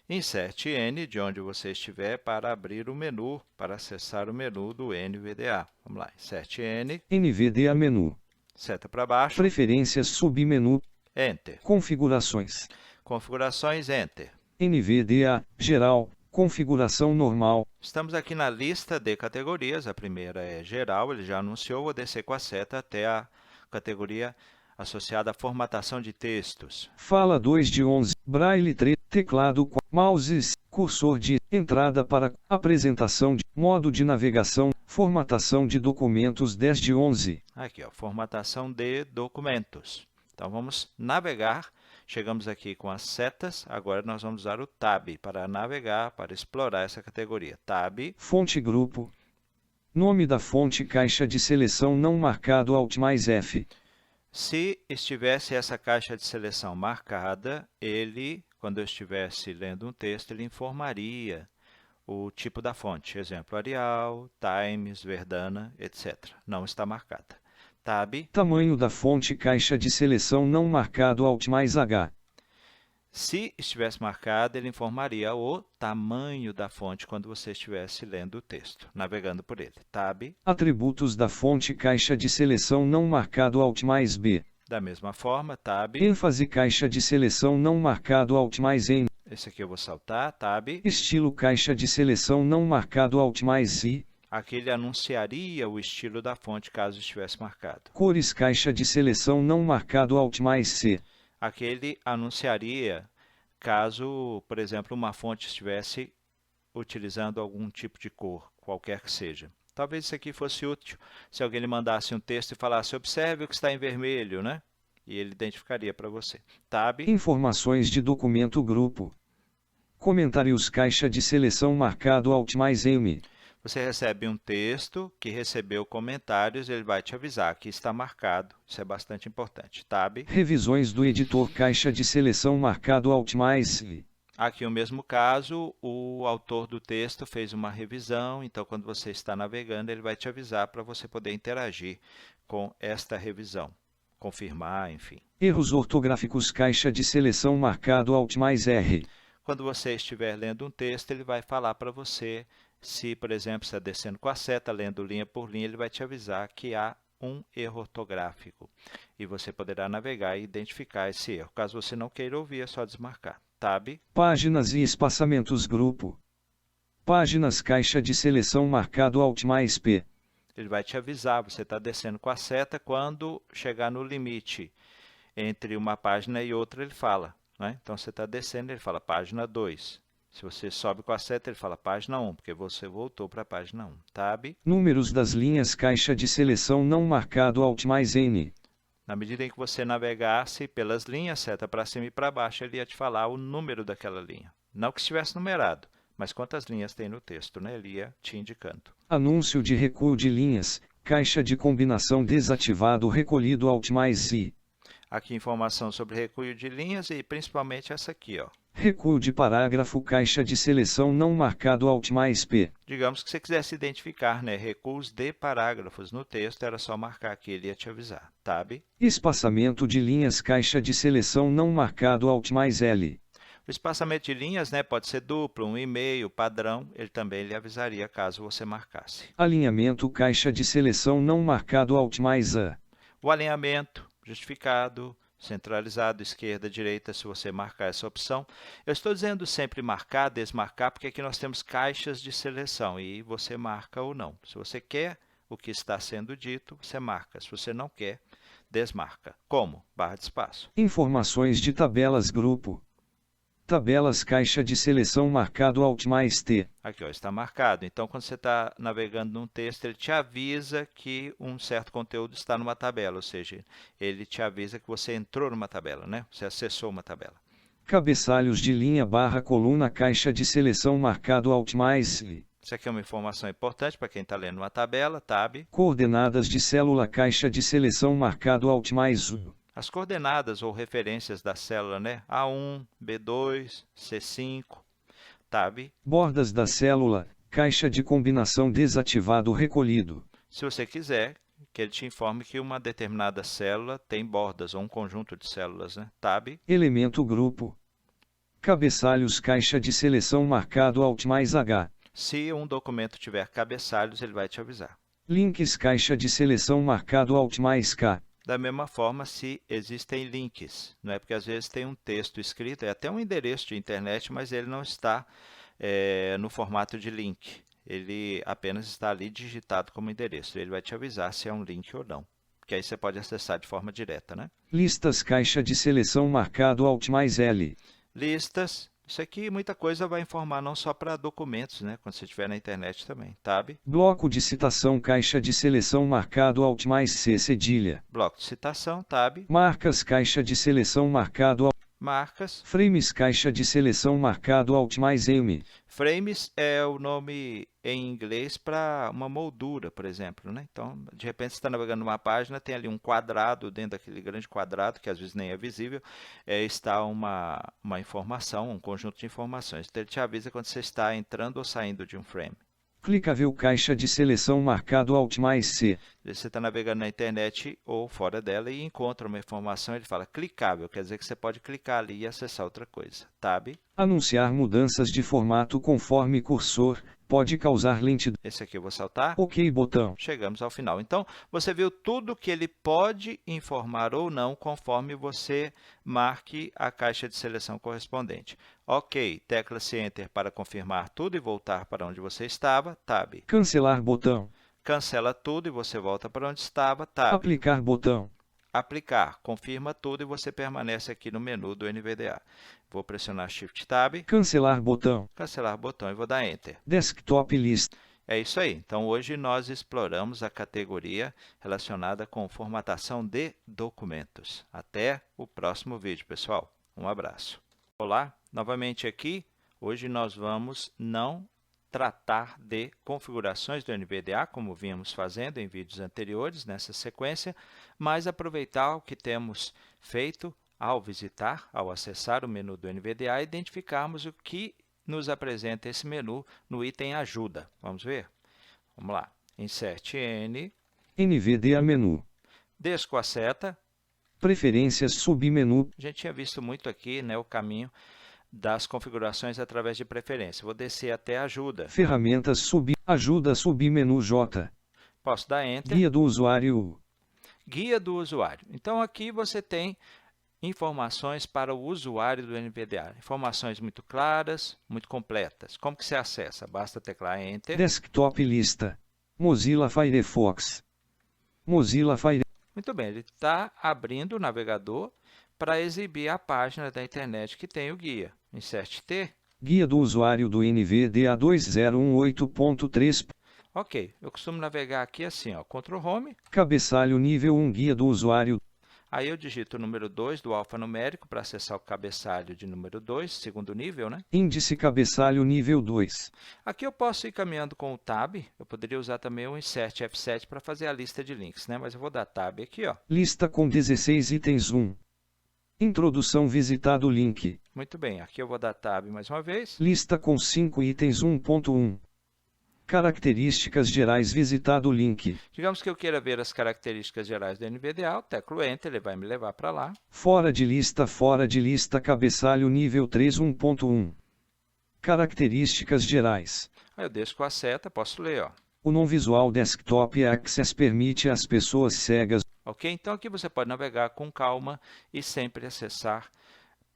Inserte N, de onde você estiver, para abrir o menu, para acessar o menu do NVDA. Vamos lá, Inserte N, NVDA menu. seta para baixo, Preferências submenu. Enter. Configurações. Configurações, Enter. NVDA geral. Configuração normal. Estamos aqui na lista de categorias. A primeira é geral, ele já anunciou. Vou descer com a seta até a categoria associada à formatação de textos. Fala 2 de 11. Braille 3. Teclado. Mouses. Cursor de entrada para apresentação de modo de navegação. Formatação de documentos 10 de 11. Aqui, ó, formatação de documentos. Então, vamos navegar. Chegamos aqui com as setas. Agora, nós vamos usar o Tab para navegar, para explorar essa categoria. Tab. Fonte grupo. Nome da fonte caixa de seleção não marcado Alt mais F. Se estivesse essa caixa de seleção marcada, ele, quando eu estivesse lendo um texto, ele informaria o tipo da fonte. Exemplo, Arial, Times, Verdana, etc. Não está marcada. Tab. Tamanho da fonte caixa de seleção não marcado Alt mais H. Se estivesse marcado, ele informaria o tamanho da fonte quando você estivesse lendo o texto, navegando por ele. Tab. Atributos da fonte caixa de seleção não marcado Alt mais B. Da mesma forma, Tab. ênfase caixa de seleção não marcado Alt mais N. Esse aqui eu vou saltar, Tab. Estilo caixa de seleção não marcado Alt mais I. Aqui ele anunciaria o estilo da fonte caso estivesse marcado. Cores caixa de seleção não marcado Alt mais C. Aqui ele anunciaria caso, por exemplo, uma fonte estivesse utilizando algum tipo de cor, qualquer que seja. Talvez isso aqui fosse útil se alguém lhe mandasse um texto e falasse, observe o que está em vermelho, né? E ele identificaria para você. Tab. Informações de documento grupo. Comentários caixa de seleção marcado Alt mais M. Você recebe um texto que recebeu comentários, ele vai te avisar que está marcado. Isso é bastante importante. Tab. Revisões do editor caixa de seleção marcado Alt mais I. Aqui o mesmo caso, o autor do texto fez uma revisão, então quando você está navegando, ele vai te avisar para você poder interagir com esta revisão, confirmar, enfim. Erros ortográficos caixa de seleção marcado Alt mais R. Quando você estiver lendo um texto, ele vai falar para você se, por exemplo, está descendo com a seta, lendo linha por linha, ele vai te avisar que há um erro ortográfico. E você poderá navegar e identificar esse erro. Caso você não queira ouvir, é só desmarcar. Tab. Páginas e espaçamentos grupo. Páginas caixa de seleção marcado Alt mais P. Ele vai te avisar, você está descendo com a seta, quando chegar no limite entre uma página e outra, ele fala, né? Então, você está descendo, ele fala página 2. Se você sobe com a seta, ele fala página 1, porque você voltou para a página 1. Tab. Números das linhas caixa de seleção não marcado Alt mais N. Na medida em que você navegasse pelas linhas, seta para cima e para baixo, ele ia te falar o número daquela linha. Não que estivesse numerado, mas quantas linhas tem no texto, né? Ele ia te indicando. Anúncio de recuo de linhas, caixa de combinação desativado recolhido Alt mais I. Aqui informação sobre recuo de linhas e principalmente essa aqui, ó. Recuo de parágrafo caixa de seleção não marcado Alt mais P. Digamos que você quisesse identificar, né, recuos de parágrafos no texto, era só marcar aqui, ele ia te avisar. Tab. Espaçamento de linhas caixa de seleção não marcado Alt mais L. O espaçamento de linhas, né, pode ser duplo, 1,5, padrão, ele também lhe avisaria caso você marcasse. Alinhamento caixa de seleção não marcado Alt mais A. O alinhamento justificado, centralizado, esquerda, direita, se você marcar essa opção. Eu estou dizendo sempre marcar, desmarcar, porque aqui nós temos caixas de seleção e você marca ou não. Se você quer o que está sendo dito, você marca. Se você não quer, desmarca. Como? Barra de espaço. Informações de tabelas grupo. Tabelas caixa de seleção marcado Alt mais T. Aqui, ó, está marcado. Então, quando você está navegando num texto, ele te avisa que um certo conteúdo está numa tabela, ou seja, ele te avisa que você entrou numa tabela, né? Você acessou uma tabela. Cabeçalhos de linha barra coluna caixa de seleção marcado Alt mais I. Isso aqui é uma informação importante para quem está lendo uma tabela, tab. Coordenadas de célula caixa de seleção marcado Alt mais U. As coordenadas ou referências da célula, né? A1, B2, C5, tab. Bordas da célula, caixa de combinação desativado recolhido. Se você quiser que ele te informe que uma determinada célula tem bordas ou um conjunto de células, né? Tab. Elemento grupo. Cabeçalhos caixa de seleção marcado Alt mais H. Se um documento tiver cabeçalhos, ele vai te avisar. Links caixa de seleção marcado Alt mais K. Da mesma forma, se existem links, não é? Porque às vezes tem um texto escrito, é até um endereço de internet, mas ele não está no formato de link. Ele apenas está ali digitado como endereço. Ele vai te avisar se é um link ou não, que aí você pode acessar de forma direta, né? Listas caixa de seleção marcado Alt mais L. Listas. Isso aqui, muita coisa vai informar não só para documentos, né? Quando você estiver na internet também. Tab. Bloco de citação caixa de seleção marcado Alt mais C cedilha. Bloco de citação, tab. Marcas caixa de seleção marcado Alt. Marcas. Frames caixa de seleção marcado Alt mais M. Frames é o nome em inglês para uma moldura, por exemplo, né? Então, de repente, você está navegando numa página, tem ali um quadrado, dentro daquele grande quadrado, que às vezes nem é visível, está uma informação, um conjunto de informações. Então, ele te avisa quando você está entrando ou saindo de um frame. Clicável caixa de seleção marcado Alt mais C. Você está navegando na internet ou fora dela e encontra uma informação, ele fala clicável, quer dizer que você pode clicar ali e acessar outra coisa. Tab. Anunciar mudanças de formato conforme cursor, pode causar lentidão. Esse aqui eu vou saltar. OK botão. Chegamos ao final. Então, você viu tudo que ele pode informar ou não conforme você marque a caixa de seleção correspondente. OK, tecla-se Enter para confirmar tudo e voltar para onde você estava. Tab. Cancelar botão. Cancela tudo e você volta para onde estava. Tab. Aplicar botão. Aplicar. Confirma tudo e você permanece aqui no menu do NVDA. Vou pressionar Shift Tab. Cancelar botão. Cancelar botão e vou dar Enter. Desktop List. É isso aí. Então, hoje nós exploramos a categoria relacionada com formatação de documentos. Até o próximo vídeo, pessoal. Um abraço. Olá, novamente aqui. Hoje nós vamos não tratar de configurações do NVDA, como vínhamos fazendo em vídeos anteriores nessa sequência, mas aproveitar o que temos feito ao visitar, ao acessar o menu do NVDA, identificarmos o que nos apresenta esse menu no item Ajuda. Vamos ver? Vamos lá. Insert N. NVDA menu. Desço com a seta. Preferências submenu. A gente tinha visto muito aqui, né, o caminho das configurações através de preferência. Vou descer até Ajuda. Ferramentas Ajuda submenu J. Posso dar Enter. Guia do usuário. Guia do usuário. Então, aqui você tem informações para o usuário do NVDA. Informações muito claras, muito completas. Como que você acessa? Basta teclar Enter. Desktop Lista. Mozilla Firefox. Mozilla Firefox. Muito bem, ele está abrindo o navegador para exibir a página da internet que tem o guia. Insert T. Guia do usuário do NVDA 2018.3. Ok, eu costumo navegar aqui assim, ó, Ctrl Home. Cabeçalho nível 1 Guia do usuário. Aí eu digito o número 2 do alfanumérico para acessar o cabeçalho de número 2, segundo nível, né? Índice cabeçalho nível 2. Aqui eu posso ir caminhando com o Tab. Eu poderia usar também o Insert F7 para fazer a lista de links, né? Mas eu vou dar Tab aqui, ó. Lista com 16 itens 1. Introdução visitado link. Muito bem, aqui eu vou dar Tab mais uma vez. Lista com 5 itens 1.1. Características gerais visitado link. Digamos que eu queira ver as características gerais do NVDA, eu teclo Enter, ele vai me levar para lá. Fora de lista cabeçalho nível 3 1.1. Características gerais. Aí eu desço com a seta, posso ler, ó. O non-visual desktop access permite às pessoas cegas. Ok? Então, aqui você pode navegar com calma e sempre acessar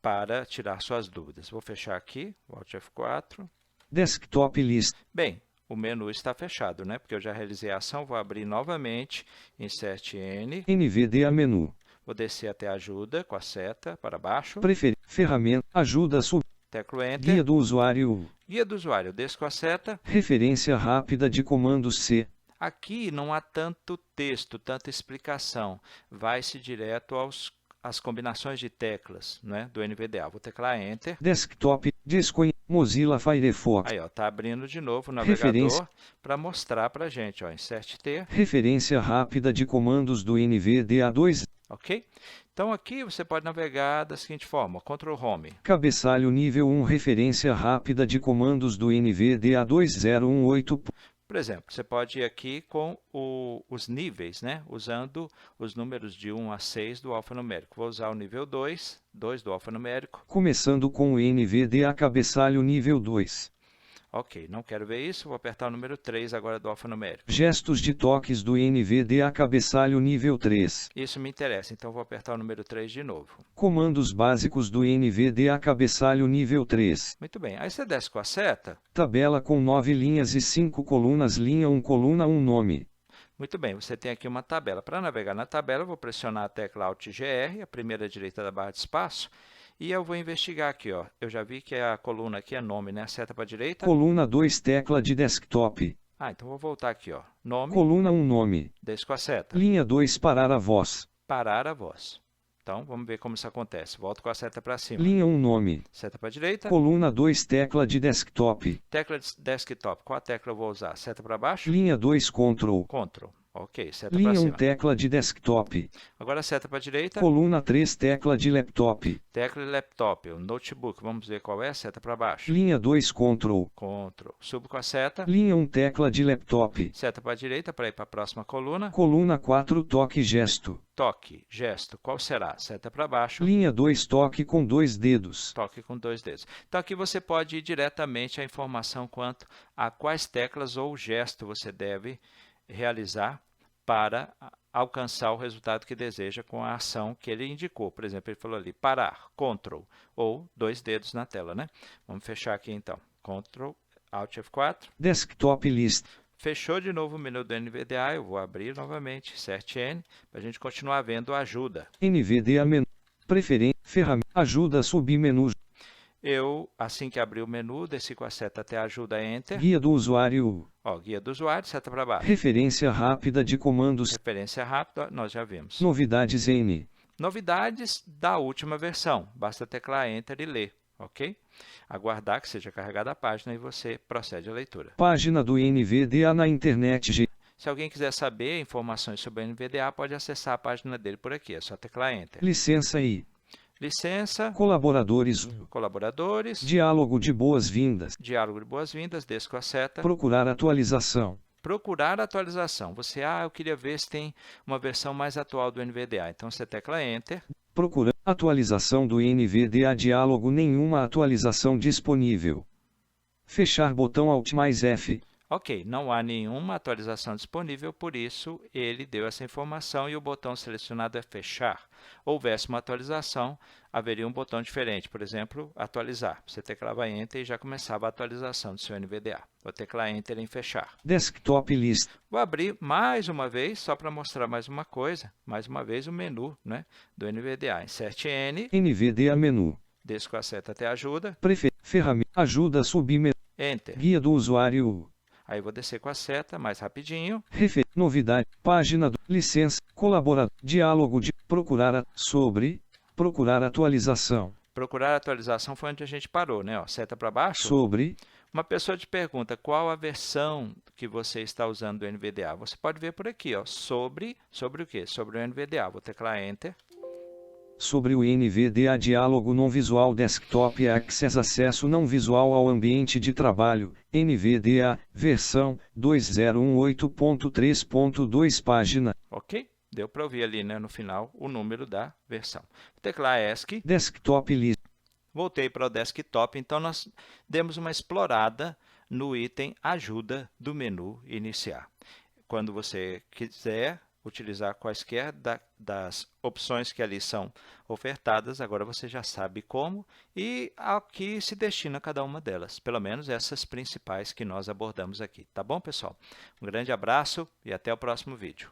para tirar suas dúvidas. Vou fechar aqui, Alt F4. Desktop List. Bem, o menu está fechado, né? Porque eu já realizei a ação, vou abrir novamente, Insert N. NVDA menu. Vou descer até ajuda com a seta para baixo. Ferramenta. Ajuda sub. Teclo Enter. Guia do usuário. Guia do usuário. Desço com a seta. Referência rápida de comandos C. Aqui não há tanto texto, tanta explicação. Vai-se direto às combinações de teclas, né, do NVDA. Vou teclar Enter. Desktop. Mozilla Firefox. Aí, ó, tá abrindo de novo o navegador para mostrar para a gente, ó, Insert T. Referência rápida de comandos do NVDA2. Ok? Então, aqui você pode navegar da seguinte forma, Ctrl Home. Cabeçalho nível 1. Referência rápida de comandos do NVDA 2018. Por exemplo, você pode ir aqui com os níveis, né? Usando os números de 1 a 6 do alfanumérico. Vou usar o nível 2 do alfanumérico. Começando com o NVDA cabeçalho nível 2. Ok, não quero ver isso, vou apertar o número 3 agora do alfanumérico. Gestos de toques do NVDA cabeçalho nível 3. Isso me interessa, então vou apertar o número 3 de novo. Comandos básicos do NVDA cabeçalho nível 3. Muito bem, aí você desce com a seta. Tabela com 9 linhas e 5 colunas, linha 1 coluna 1 nome. Muito bem, você tem aqui uma tabela. Para navegar na tabela, eu vou pressionar a tecla Alt GR, a primeira direita da barra de espaço. E eu vou investigar aqui, ó. Eu já vi que a coluna aqui é nome, né? Seta para a direita. Coluna 2, tecla de desktop. Então vou voltar aqui, ó. Nome. Coluna 1, nome. Desço com a seta. Linha 2, parar a voz. Parar a voz. Então, vamos ver como isso acontece. Volto com a seta para cima. Linha 1, nome. Seta para a direita. Coluna 2, tecla de desktop. Tecla de desktop. Qual a tecla eu vou usar? Seta para baixo? Linha 2, Ctrl. Ctrl. Ok, seta para Linha 1, cima. tecla de desktop. Agora seta para a direita. Coluna 3, tecla de laptop. Tecla de laptop, o notebook. Vamos ver qual é. Seta para baixo. Linha 2, Ctrl. Ctrl. Subo com a seta. Linha 1, tecla de laptop. Seta para a direita para ir para a próxima coluna. Coluna 4, toque gesto. Toque, gesto. Qual será? Seta para baixo. Linha 2, toque com 2 dedos. Toque com 2 dedos. Então, aqui você pode ir diretamente à informação quanto a quais teclas ou gesto você deve realizar para alcançar o resultado que deseja com a ação que ele indicou. Por exemplo, ele falou ali, parar, Ctrl, ou 2 dedos na tela, né? Vamos fechar aqui então. Ctrl, Alt F4. Desktop List. Fechou de novo o menu do NVDA, eu vou abrir novamente, Insert N, para a gente continuar vendo a ajuda. NVDA menu. Preferência, ferramenta, ajuda, submenu. Eu, assim que abrir o menu, desci com a seta até ajuda, Enter. Guia do usuário. Ó, guia do usuário, seta para baixo. Referência rápida de comandos. Referência rápida, nós já vimos. Novidades N. Novidades da última versão. Basta teclar Enter e ler, ok? Aguardar que seja carregada a página e você procede à leitura. Página do NVDA na internet. Se alguém quiser saber informações sobre o NVDA, pode acessar a página dele por aqui. É só teclar Enter. Licença I. Licença. Colaboradores. Colaboradores. Diálogo de boas-vindas. Diálogo de boas-vindas. Desço com a seta. Procurar atualização. Procurar atualização. Você, eu queria ver se tem uma versão mais atual do NVDA. Então, você tecla Enter. Procurando atualização do NVDA. Diálogo, nenhuma atualização disponível. Fechar botão Alt mais F. Ok, não há nenhuma atualização disponível, por isso ele deu essa informação e o botão selecionado é fechar. Houvesse uma atualização, haveria um botão diferente, por exemplo, atualizar. Você teclava Enter e já começava a atualização do seu NVDA. Vou teclar Enter em fechar. Desktop List. Vou abrir mais uma vez, só para mostrar mais uma coisa, mais uma vez o menu, né, do NVDA. Insert N. NVDA menu. Desço com a seta até ajuda. Ferramenta. Ajuda submenu. Enter. Guia do usuário. Aí vou descer com a seta, mais rapidinho. Novidade, página do, licença, colaborador, diálogo de, procurar atualização. Procurar atualização foi onde a gente parou, né? Ó, seta para baixo. Sobre. Uma pessoa te pergunta qual a versão que você está usando do NVDA. Você pode ver por aqui, ó, sobre o quê? Sobre o NVDA. Vou teclar Enter. Sobre o NVDA diálogo não visual desktop access acesso não visual ao ambiente de trabalho, NVDA, versão 2018.3.2 página. Ok? Deu para ouvir ali, né, no final o número da versão. Vou teclar ESC. Desktop List. Voltei para o desktop, então nós demos uma explorada no item Ajuda do menu Iniciar. Quando você quiser utilizar quaisquer das opções que ali são ofertadas, agora você já sabe como e a que se destina cada uma delas, pelo menos essas principais que nós abordamos aqui. Tá bom, pessoal? Um grande abraço e até o próximo vídeo.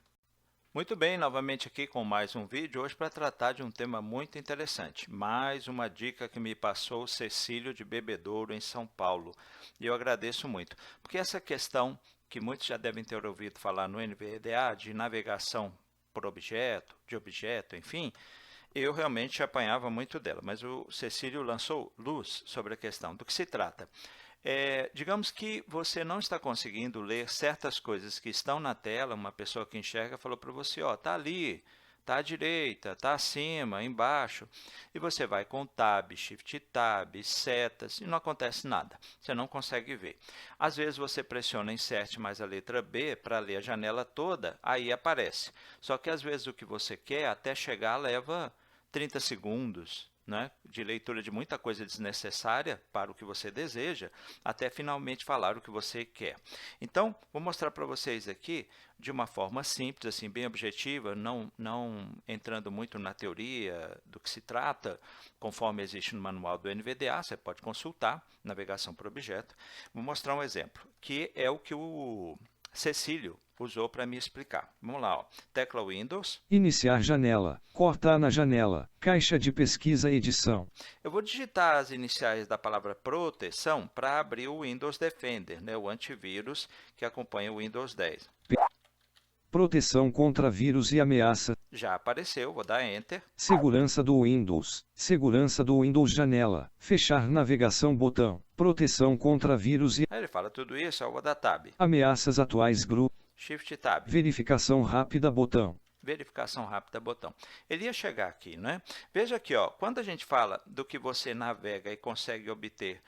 Muito bem, novamente aqui com mais um vídeo, hoje para tratar de um tema muito interessante. Mais uma dica que me passou o Cecílio de Bebedouro, em São Paulo. E eu agradeço muito, porque essa questão que muitos já devem ter ouvido falar no NVDA, de navegação por objeto, de objeto, enfim, eu realmente apanhava muito dela, mas o Cecílio lançou luz sobre a questão. Do que se trata? Digamos que você não está conseguindo ler certas coisas que estão na tela, uma pessoa que enxerga falou para você, ó, está ali, está à direita, está acima, embaixo, e você vai com Tab, Shift Tab, setas, e não acontece nada, você não consegue ver. Às vezes você pressiona Insert mais a letra B para ler a janela toda, aí aparece. Só que às vezes o que você quer até chegar leva 30 segundos, né, de leitura de muita coisa desnecessária para o que você deseja, até finalmente falar o que você quer. Então, vou mostrar para vocês aqui de uma forma simples, assim, bem objetiva, não entrando muito na teoria do que se trata, conforme existe no manual do NVDA, você pode consultar, navegação por objeto. Vou mostrar um exemplo, que é o que o Cecílio usou para me explicar. Vamos lá, ó. Tecla Windows. Iniciar janela. Cortar na janela. Caixa de pesquisa edição. Eu vou digitar as iniciais da palavra proteção para abrir o Windows Defender, né, o antivírus que acompanha o Windows 10. Proteção contra vírus e ameaça. Já apareceu, vou dar Enter. Segurança do Windows. Segurança do Windows janela. Fechar navegação botão. Proteção contra vírus e... Aí ele fala tudo isso, eu vou dar Tab. Ameaças atuais grupo. Shift Tab. Verificação rápida botão. Verificação rápida botão. Ele ia chegar aqui, né? Veja aqui, ó, quando a gente fala do que você navega e consegue obter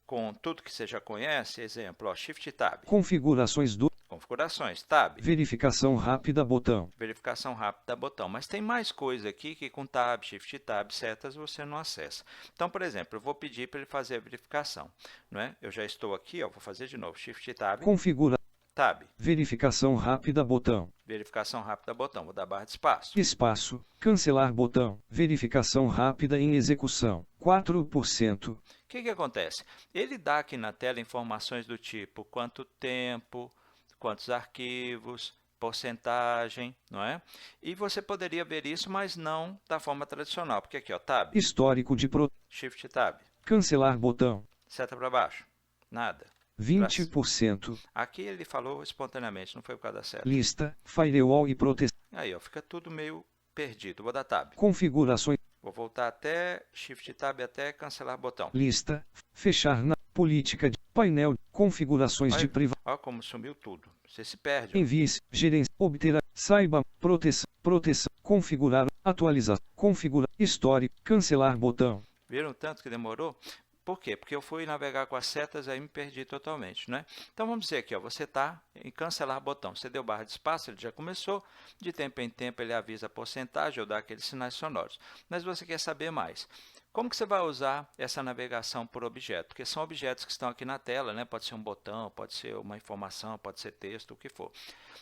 com tudo que você já conhece, exemplo, ó, Shift Tab. Configurações do... Configurações, Tab. Verificação rápida botão. Verificação rápida, botão. Mas tem mais coisa aqui que com Tab, Shift Tab, setas você não acessa. Então, por exemplo, eu vou pedir para ele fazer a verificação, não é? Eu já estou aqui, ó, vou fazer de novo, Shift Tab. Configura... Tab. Verificação rápida botão. Verificação rápida, botão. Vou dar barra de espaço. Espaço. Cancelar botão. Verificação rápida em execução. 4%. O que acontece? Ele dá aqui na tela informações do tipo quanto tempo, quantos arquivos, porcentagem, não é? E você poderia ver isso, mas não da forma tradicional. Porque aqui, ó, Tab. Histórico de pro... Shift Tab. Cancelar botão. Seta para baixo. Nada. 20%. Aqui ele falou espontaneamente, não foi por causa da seta. Lista, firewall e proteção. Aí, ó, fica tudo meio perdido. Vou dar Tab. Configurações. Vou voltar até Shift Tab até cancelar botão. Lista, fechar na política de painel, configurações de privacidade. Olha como sumiu tudo. Você se perde. Envie, gerência, obter, saiba, proteção, configurar, atualizar, configurar, histórico, cancelar botão. Viram tanto que demorou? Por quê? Porque eu fui navegar com as setas e aí me perdi totalmente, né? Então, vamos dizer aqui, ó, você está em cancelar botão. Você deu barra de espaço, ele já começou. De tempo em tempo, ele avisa a porcentagem ou dá aqueles sinais sonoros. Mas você quer saber mais. Como que você vai usar essa navegação por objeto? Porque são objetos que estão aqui na tela, né? Pode ser um botão, pode ser uma informação, pode ser texto, o que for.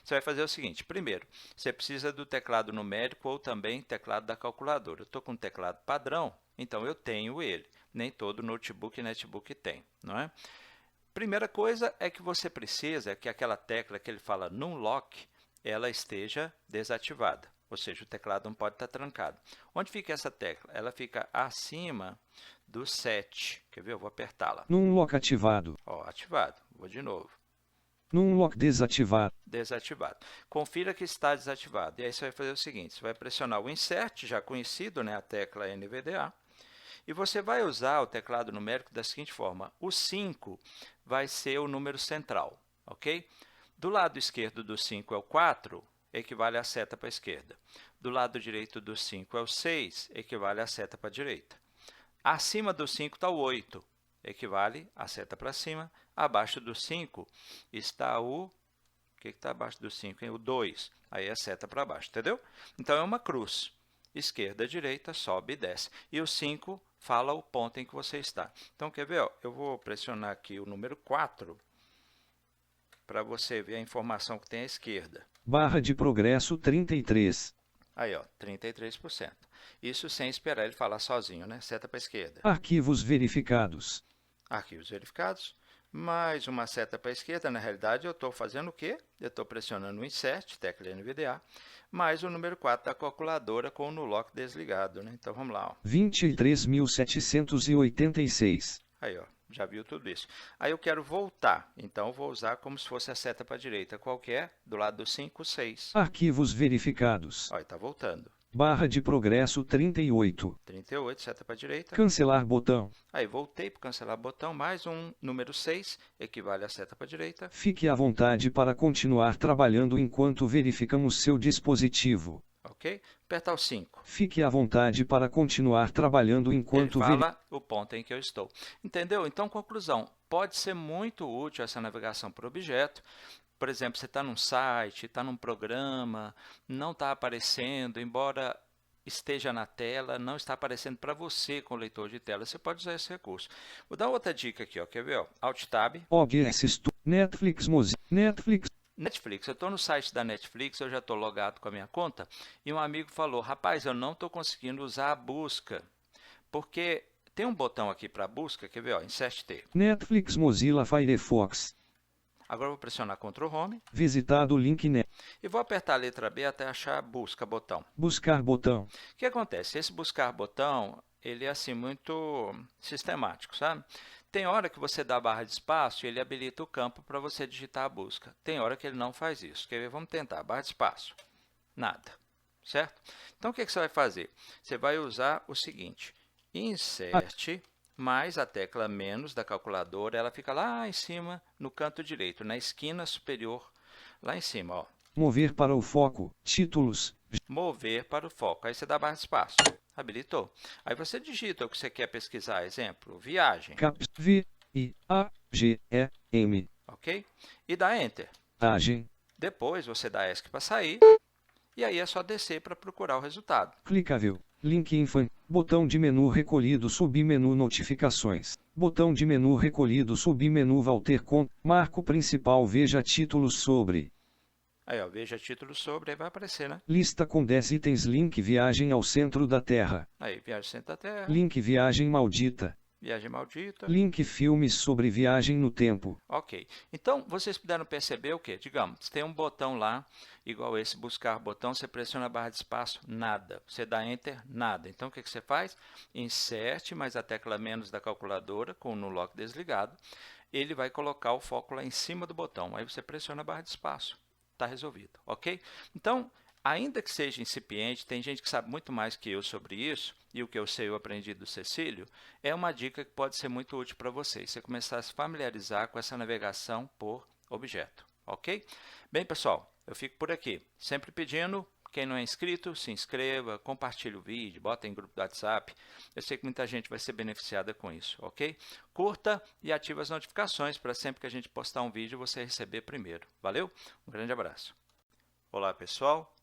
Você vai fazer o seguinte. Primeiro, você precisa do teclado numérico ou também teclado da calculadora. Eu estou com um teclado padrão, então eu tenho ele. Nem todo notebook e netbook tem, não é? Primeira coisa é que você precisa que aquela tecla que ele fala Numlock, ela esteja desativada. Ou seja, o teclado não pode estar trancado. Onde fica essa tecla? Ela fica acima do 7. Quer ver? Eu vou apertá-la. Numlock ativado. Ó, ativado. Vou de novo. Numlock desativado. Desativado. Confira que está desativado. E aí você vai fazer o seguinte, você vai pressionar o Insert, já conhecido, né, a tecla NVDA, e você vai usar o teclado numérico da seguinte forma. O 5 vai ser o número central, ok? Do lado esquerdo do 5 é o 4, equivale a seta para a esquerda. Do lado direito do 5 é o 6, equivale a seta para a direita. Acima do 5 está o 8, equivale a seta para cima. Abaixo do 5 está o... O que está abaixo do 5? O 2, aí é seta para baixo, entendeu? Então, é uma cruz. Esquerda, direita, sobe e desce. E o 5 fala o ponto em que você está. Então, quer ver? Ó, eu vou pressionar aqui o número 4 para você ver a informação que tem à esquerda. Barra de progresso 33. Aí, ó, 33%. Isso sem esperar ele falar sozinho, né? Seta para a esquerda. Arquivos verificados. Arquivos verificados. Mais uma seta para a esquerda. Na realidade, eu estou fazendo o quê? Eu estou pressionando o Insert, tecla NVDA, mais o número 4 da calculadora com o Nulock desligado, né? Então, vamos lá, ó. 23.786. Aí, ó, já viu tudo isso. Aí eu quero voltar, então eu vou usar como se fosse a seta para a direita qualquer, do lado do 5, 6. Arquivos verificados. Olha, está voltando. Barra de progresso 38. 38, seta para a direita. Cancelar botão. Aí voltei para cancelar botão, mais um número 6, equivale a seta para a direita. Fique à vontade para continuar trabalhando enquanto verificamos seu dispositivo. Ok? Apertar o 5. Fique à vontade para continuar trabalhando enquanto Ele fala o ponto em que eu estou. Entendeu? Então, conclusão, pode ser muito útil essa navegação por objeto. Por exemplo, você está num site, está num programa, não está aparecendo, embora esteja na tela, não está aparecendo para você com o leitor de tela. Você pode usar esse recurso. Vou dar outra dica aqui, ó. Quer ver? Ó? Alt Tab. OBS Netflix Mozilla Netflix. Netflix. Eu estou no site da Netflix, eu já estou logado com a minha conta, e um amigo falou, rapaz, eu não estou conseguindo usar a busca, porque tem um botão aqui para busca, quer ver? Ó, Insert T. Netflix Mozilla Firefox. Agora eu vou pressionar Ctrl Home. Visitado o link net. E vou apertar a letra B até achar busca botão. Buscar botão. O que acontece? Esse buscar botão, ele é assim muito sistemático, sabe? Tem hora que você dá barra de espaço e ele habilita o campo para você digitar a busca. Tem hora que ele não faz isso. Quer ver? Vamos tentar. Barra de espaço. Nada. Certo? Então, o que você vai fazer? Você vai usar o seguinte. Insert mais a tecla menos da calculadora. Ela fica lá em cima, no canto direito, na esquina superior, lá em cima. Ó. Mover para o foco. Títulos. Mover para o foco. Aí você dá barra de espaço. Habilitou. Aí você digita o que você quer pesquisar. Exemplo, viagem. Caps V-I-A-G-E-M. Ok? E dá Enter. Agem. Depois você dá ESC para sair. E aí é só descer para procurar o resultado. Clicável. Link info. Botão de menu recolhido. Submenu notificações. Botão de menu recolhido. Submenu Walter com. Marco principal. Veja títulos sobre. Aí, ó, veja título sobre, aí vai aparecer, né? Lista com 10 itens. Link viagem ao centro da Terra. Aí, viagem centro da Terra. Link viagem maldita. Viagem maldita. Link filmes sobre viagem no tempo. Ok. Então, vocês puderam perceber o quê? Digamos, tem um botão lá, igual esse, buscar botão, você pressiona a barra de espaço, nada. Você dá Enter, nada. Então, o que você faz? Insert mais a tecla menos da calculadora, com o Nulock desligado. Ele vai colocar o foco lá em cima do botão. Aí você pressiona a barra de espaço. Está resolvido, ok? Então, ainda que seja incipiente, tem gente que sabe muito mais que eu sobre isso, e o que eu sei eu aprendi do Cecílio, é uma dica que pode ser muito útil para vocês, você começar a se familiarizar com essa navegação por objeto, ok? Bem, pessoal, eu fico por aqui, sempre pedindo, quem não é inscrito, se inscreva, compartilhe o vídeo, bota em grupo do WhatsApp, eu sei que muita gente vai ser beneficiada com isso, ok? Curta e ative as notificações para sempre que a gente postar um vídeo você receber primeiro, valeu? Um grande abraço. Olá, pessoal.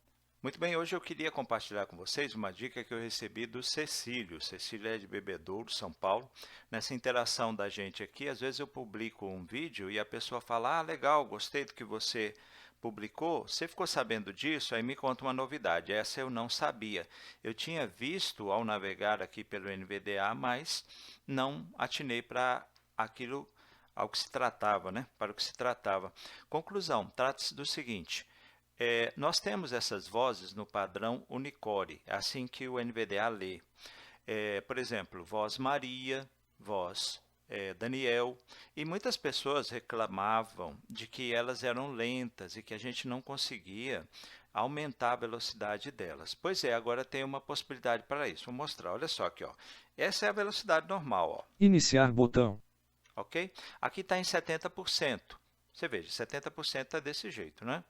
Muito bem, hoje eu queria compartilhar com vocês uma dica que eu recebi do Cecílio. Cecílio é de Bebedouro, São Paulo. Nessa interação da gente aqui, às vezes eu publico um vídeo e a pessoa fala, ah, legal, gostei do que você publicou, você ficou sabendo disso? Aí me conta uma novidade, essa eu não sabia. Eu tinha visto ao navegar aqui pelo NVDA, mas não atinei para aquilo ao que se tratava, né? Para o que se tratava. Conclusão, trata-se do seguinte, nós temos essas vozes no padrão Unicore, é assim que o NVDA lê. Por exemplo, voz Maria, voz Daniel, e muitas pessoas reclamavam de que elas eram lentas e que a gente não conseguia aumentar a velocidade delas. Pois é, agora tem uma possibilidade para isso. Vou mostrar, olha só aqui, ó. Essa é a velocidade normal, ó. Iniciar botão. Ok? Aqui está em 70%. Você veja, 70% está desse jeito, né?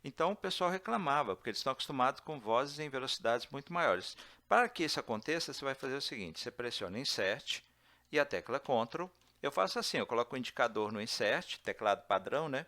Então, o pessoal reclamava, porque eles estão acostumados com vozes em velocidades muito maiores. Para que isso aconteça, você vai fazer o seguinte, você pressiona Insert e a tecla Ctrl. Eu faço assim, eu coloco o indicador no Insert, teclado padrão, né?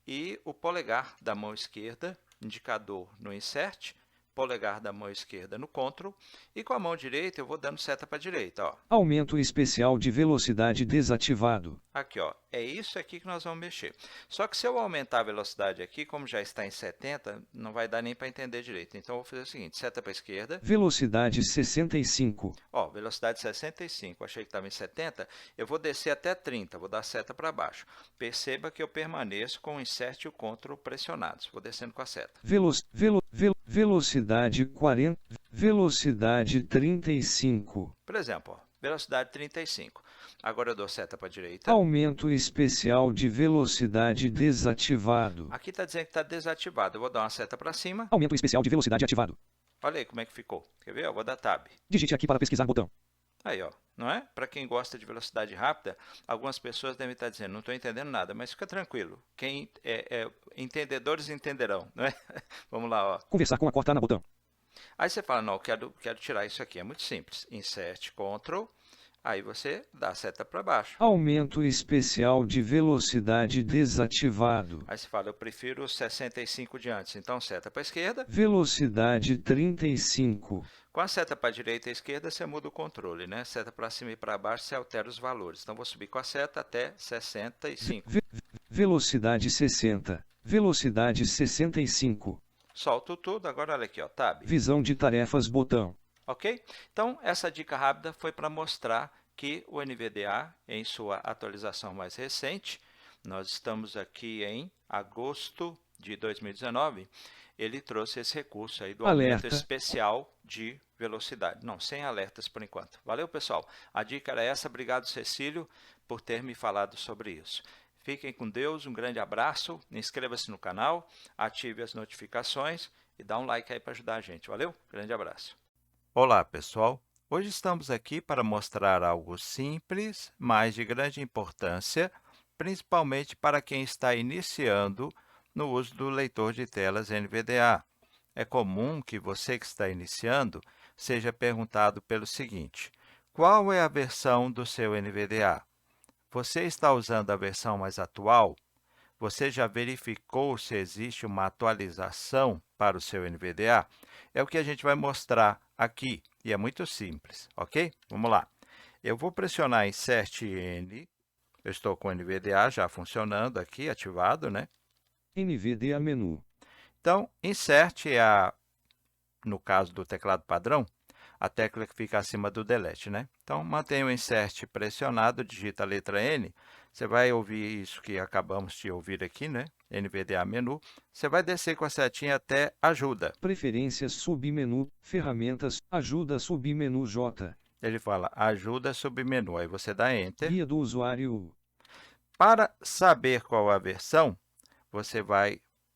E o polegar da mão esquerda, indicador no Insert, polegar da mão esquerda no Ctrl e com a mão direita eu vou dando seta para a direita, ó. Aumento especial de velocidade desativado. Aqui, ó, é isso aqui que nós vamos mexer. Só que se eu aumentar a velocidade aqui, como já está em 70, não vai dar nem para entender direito. Então, eu vou fazer o seguinte, seta para a esquerda. Velocidade 65. Ó, velocidade 65, achei que estava em 70, eu vou descer até 30, vou dar seta para baixo. Perceba que eu permaneço com o Insert e o Ctrl pressionados, vou descendo com a seta. Velocidade 40. Velocidade 35. Por exemplo, ó, velocidade 35. Agora eu dou seta para a direita. Aumento especial de velocidade desativado. Aqui está dizendo que está desativado, eu vou dar uma seta para cima. Aumento especial de velocidade ativado. Olha aí como é que ficou. Quer ver? Eu vou dar Tab. Digite aqui para pesquisar botão. Aí, ó, não é? Para quem gosta de velocidade rápida, algumas pessoas devem estar dizendo, não estou entendendo nada, mas fica tranquilo. Quem entendedores entenderão, não é? Vamos lá, ó. Conversar com a Cortana botão. Aí você fala, não, eu quero tirar isso aqui. É muito simples. Insert, Ctrl, aí você dá a seta para baixo. Aumento especial de velocidade desativado. Aí você fala, eu prefiro 65 de antes. Então, seta para a esquerda. Velocidade 35. Com a seta para a direita e a esquerda, você muda o controle, né? Seta para cima e para baixo, você altera os valores. Então, vou subir com a seta até 65. Velocidade 60. Velocidade 65. Solto tudo. Agora, olha aqui, ó, Tab. Visão de tarefas botão. Ok? Então, essa dica rápida foi para mostrar que o NVDA, em sua atualização mais recente, nós estamos aqui em agosto de 2019, ele trouxe esse recurso aí do aumento especial de velocidade. Não, sem alertas por enquanto. Valeu, pessoal. A dica era essa. Obrigado, Cecílio, por ter me falado sobre isso. Fiquem com Deus, um grande abraço, inscreva-se no canal, ative as notificações e dá um like aí para ajudar a gente. Valeu? Grande abraço. Olá, pessoal. Hoje estamos aqui para mostrar algo simples, mas de grande importância, principalmente para quem está iniciando no uso do leitor de telas NVDA. É comum que você que está iniciando seja perguntado pelo seguinte: qual é a versão do seu NVDA? Você está usando a versão mais atual? Você já verificou se existe uma atualização para o seu NVDA? É o que a gente vai mostrar aqui, e é muito simples, ok? Vamos lá. Eu vou pressionar Insert N, eu estou com o NVDA já funcionando aqui, ativado, né? NVDA menu. Então, Insert é, no caso do teclado padrão, a tecla que fica acima do Delete, né? Então, mantenha o Insert pressionado, digita a letra N, você vai ouvir isso que acabamos de ouvir aqui, né? NVDA menu. Você vai descer com a setinha até Ajuda. Preferências submenu, ferramentas, ajuda submenu J. Ele fala Ajuda submenu, aí você dá Enter. Guia do usuário. Para saber qual a versão, você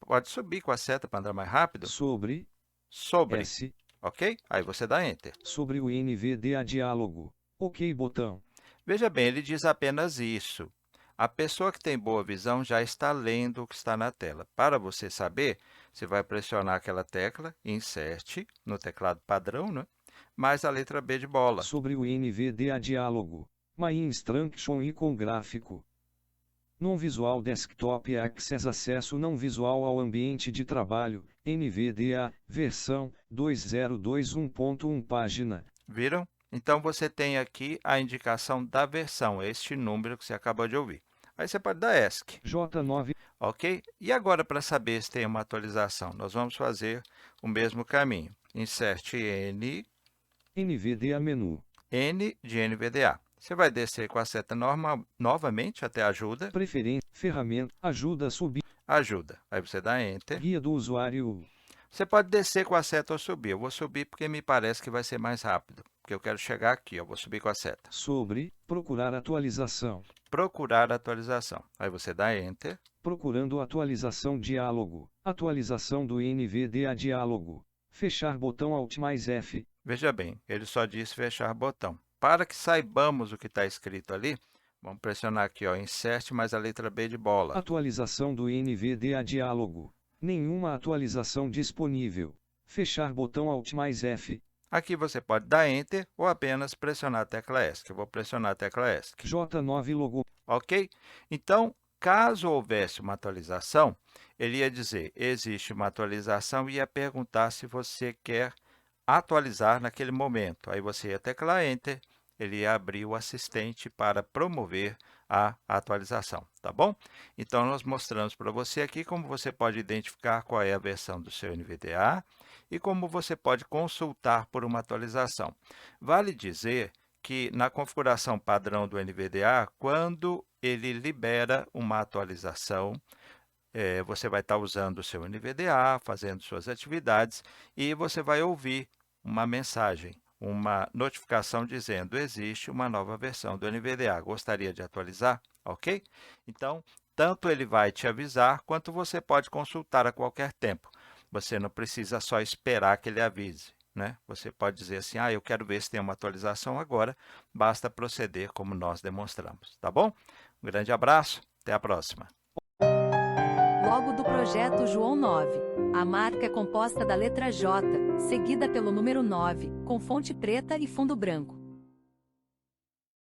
pode subir com a seta para andar mais rápido. Sobre. S. Ok? Aí você dá Enter. Sobre o NVDA diálogo. OK botão. Veja bem, ele diz apenas isso. A pessoa que tem boa visão já está lendo o que está na tela. Para você saber, você vai pressionar aquela tecla, Insert, no teclado padrão, né? Mais a letra B de bola. Sobre o NVDA diálogo. My Instruction Icon gráfico. Non Visual Desktop Access acesso não visual ao ambiente de trabalho, NVDA, versão 2021.1 página. Viram? Então, você tem aqui a indicação da versão, este número que você acabou de ouvir. Aí você pode dar ESC. J9. Ok? E agora, para saber se tem uma atualização, nós vamos fazer o mesmo caminho. Insert N. NVDA menu. N de NVDA. Você vai descer com a seta novamente até Ajuda. Preferência, ferramenta, ajuda subir. Ajuda. Aí você dá Enter. Guia do usuário. Você pode descer com a seta ou subir. Eu vou subir porque me parece que vai ser mais rápido. Porque eu quero chegar aqui, eu vou subir com a seta. Sobre, procurar atualização. Procurar atualização. Aí você dá Enter. Procurando atualização diálogo. Atualização do NVDA diálogo. Fechar botão Alt mais F. Veja bem, ele só diz fechar botão. Para que saibamos o que está escrito ali, vamos pressionar aqui, ó, Insert mais a letra B de bola. Atualização do NVDA diálogo. Nenhuma atualização disponível. Fechar botão Alt mais F. Aqui você pode dar Enter ou apenas pressionar a tecla ESC. Eu vou pressionar a tecla ESC. J9 logo. Ok? Então, Caso houvesse uma atualização, ele ia dizer, existe uma atualização e ia perguntar se você quer atualizar naquele momento. Aí você ia teclar Enter, ele ia abrir o assistente para promover a atualização, tá bom? Então, nós mostramos para você aqui como você pode identificar qual é a versão do seu NVDA e como você pode consultar por uma atualização. Vale dizer que na configuração padrão do NVDA, quando ele libera uma atualização, você vai estar usando o seu NVDA, fazendo suas atividades, e você vai ouvir uma mensagem, uma notificação dizendo, existe uma nova versão do NVDA, gostaria de atualizar? Ok? Então, tanto ele vai te avisar, quanto você pode consultar a qualquer tempo. Você não precisa só esperar que ele avise, né? Você pode dizer assim, eu quero ver se tem uma atualização agora, basta proceder como nós demonstramos, tá bom? Um grande abraço, até a próxima. Logo do projeto João 9. A marca é composta da letra J, seguida pelo número 9, com fonte preta e fundo branco.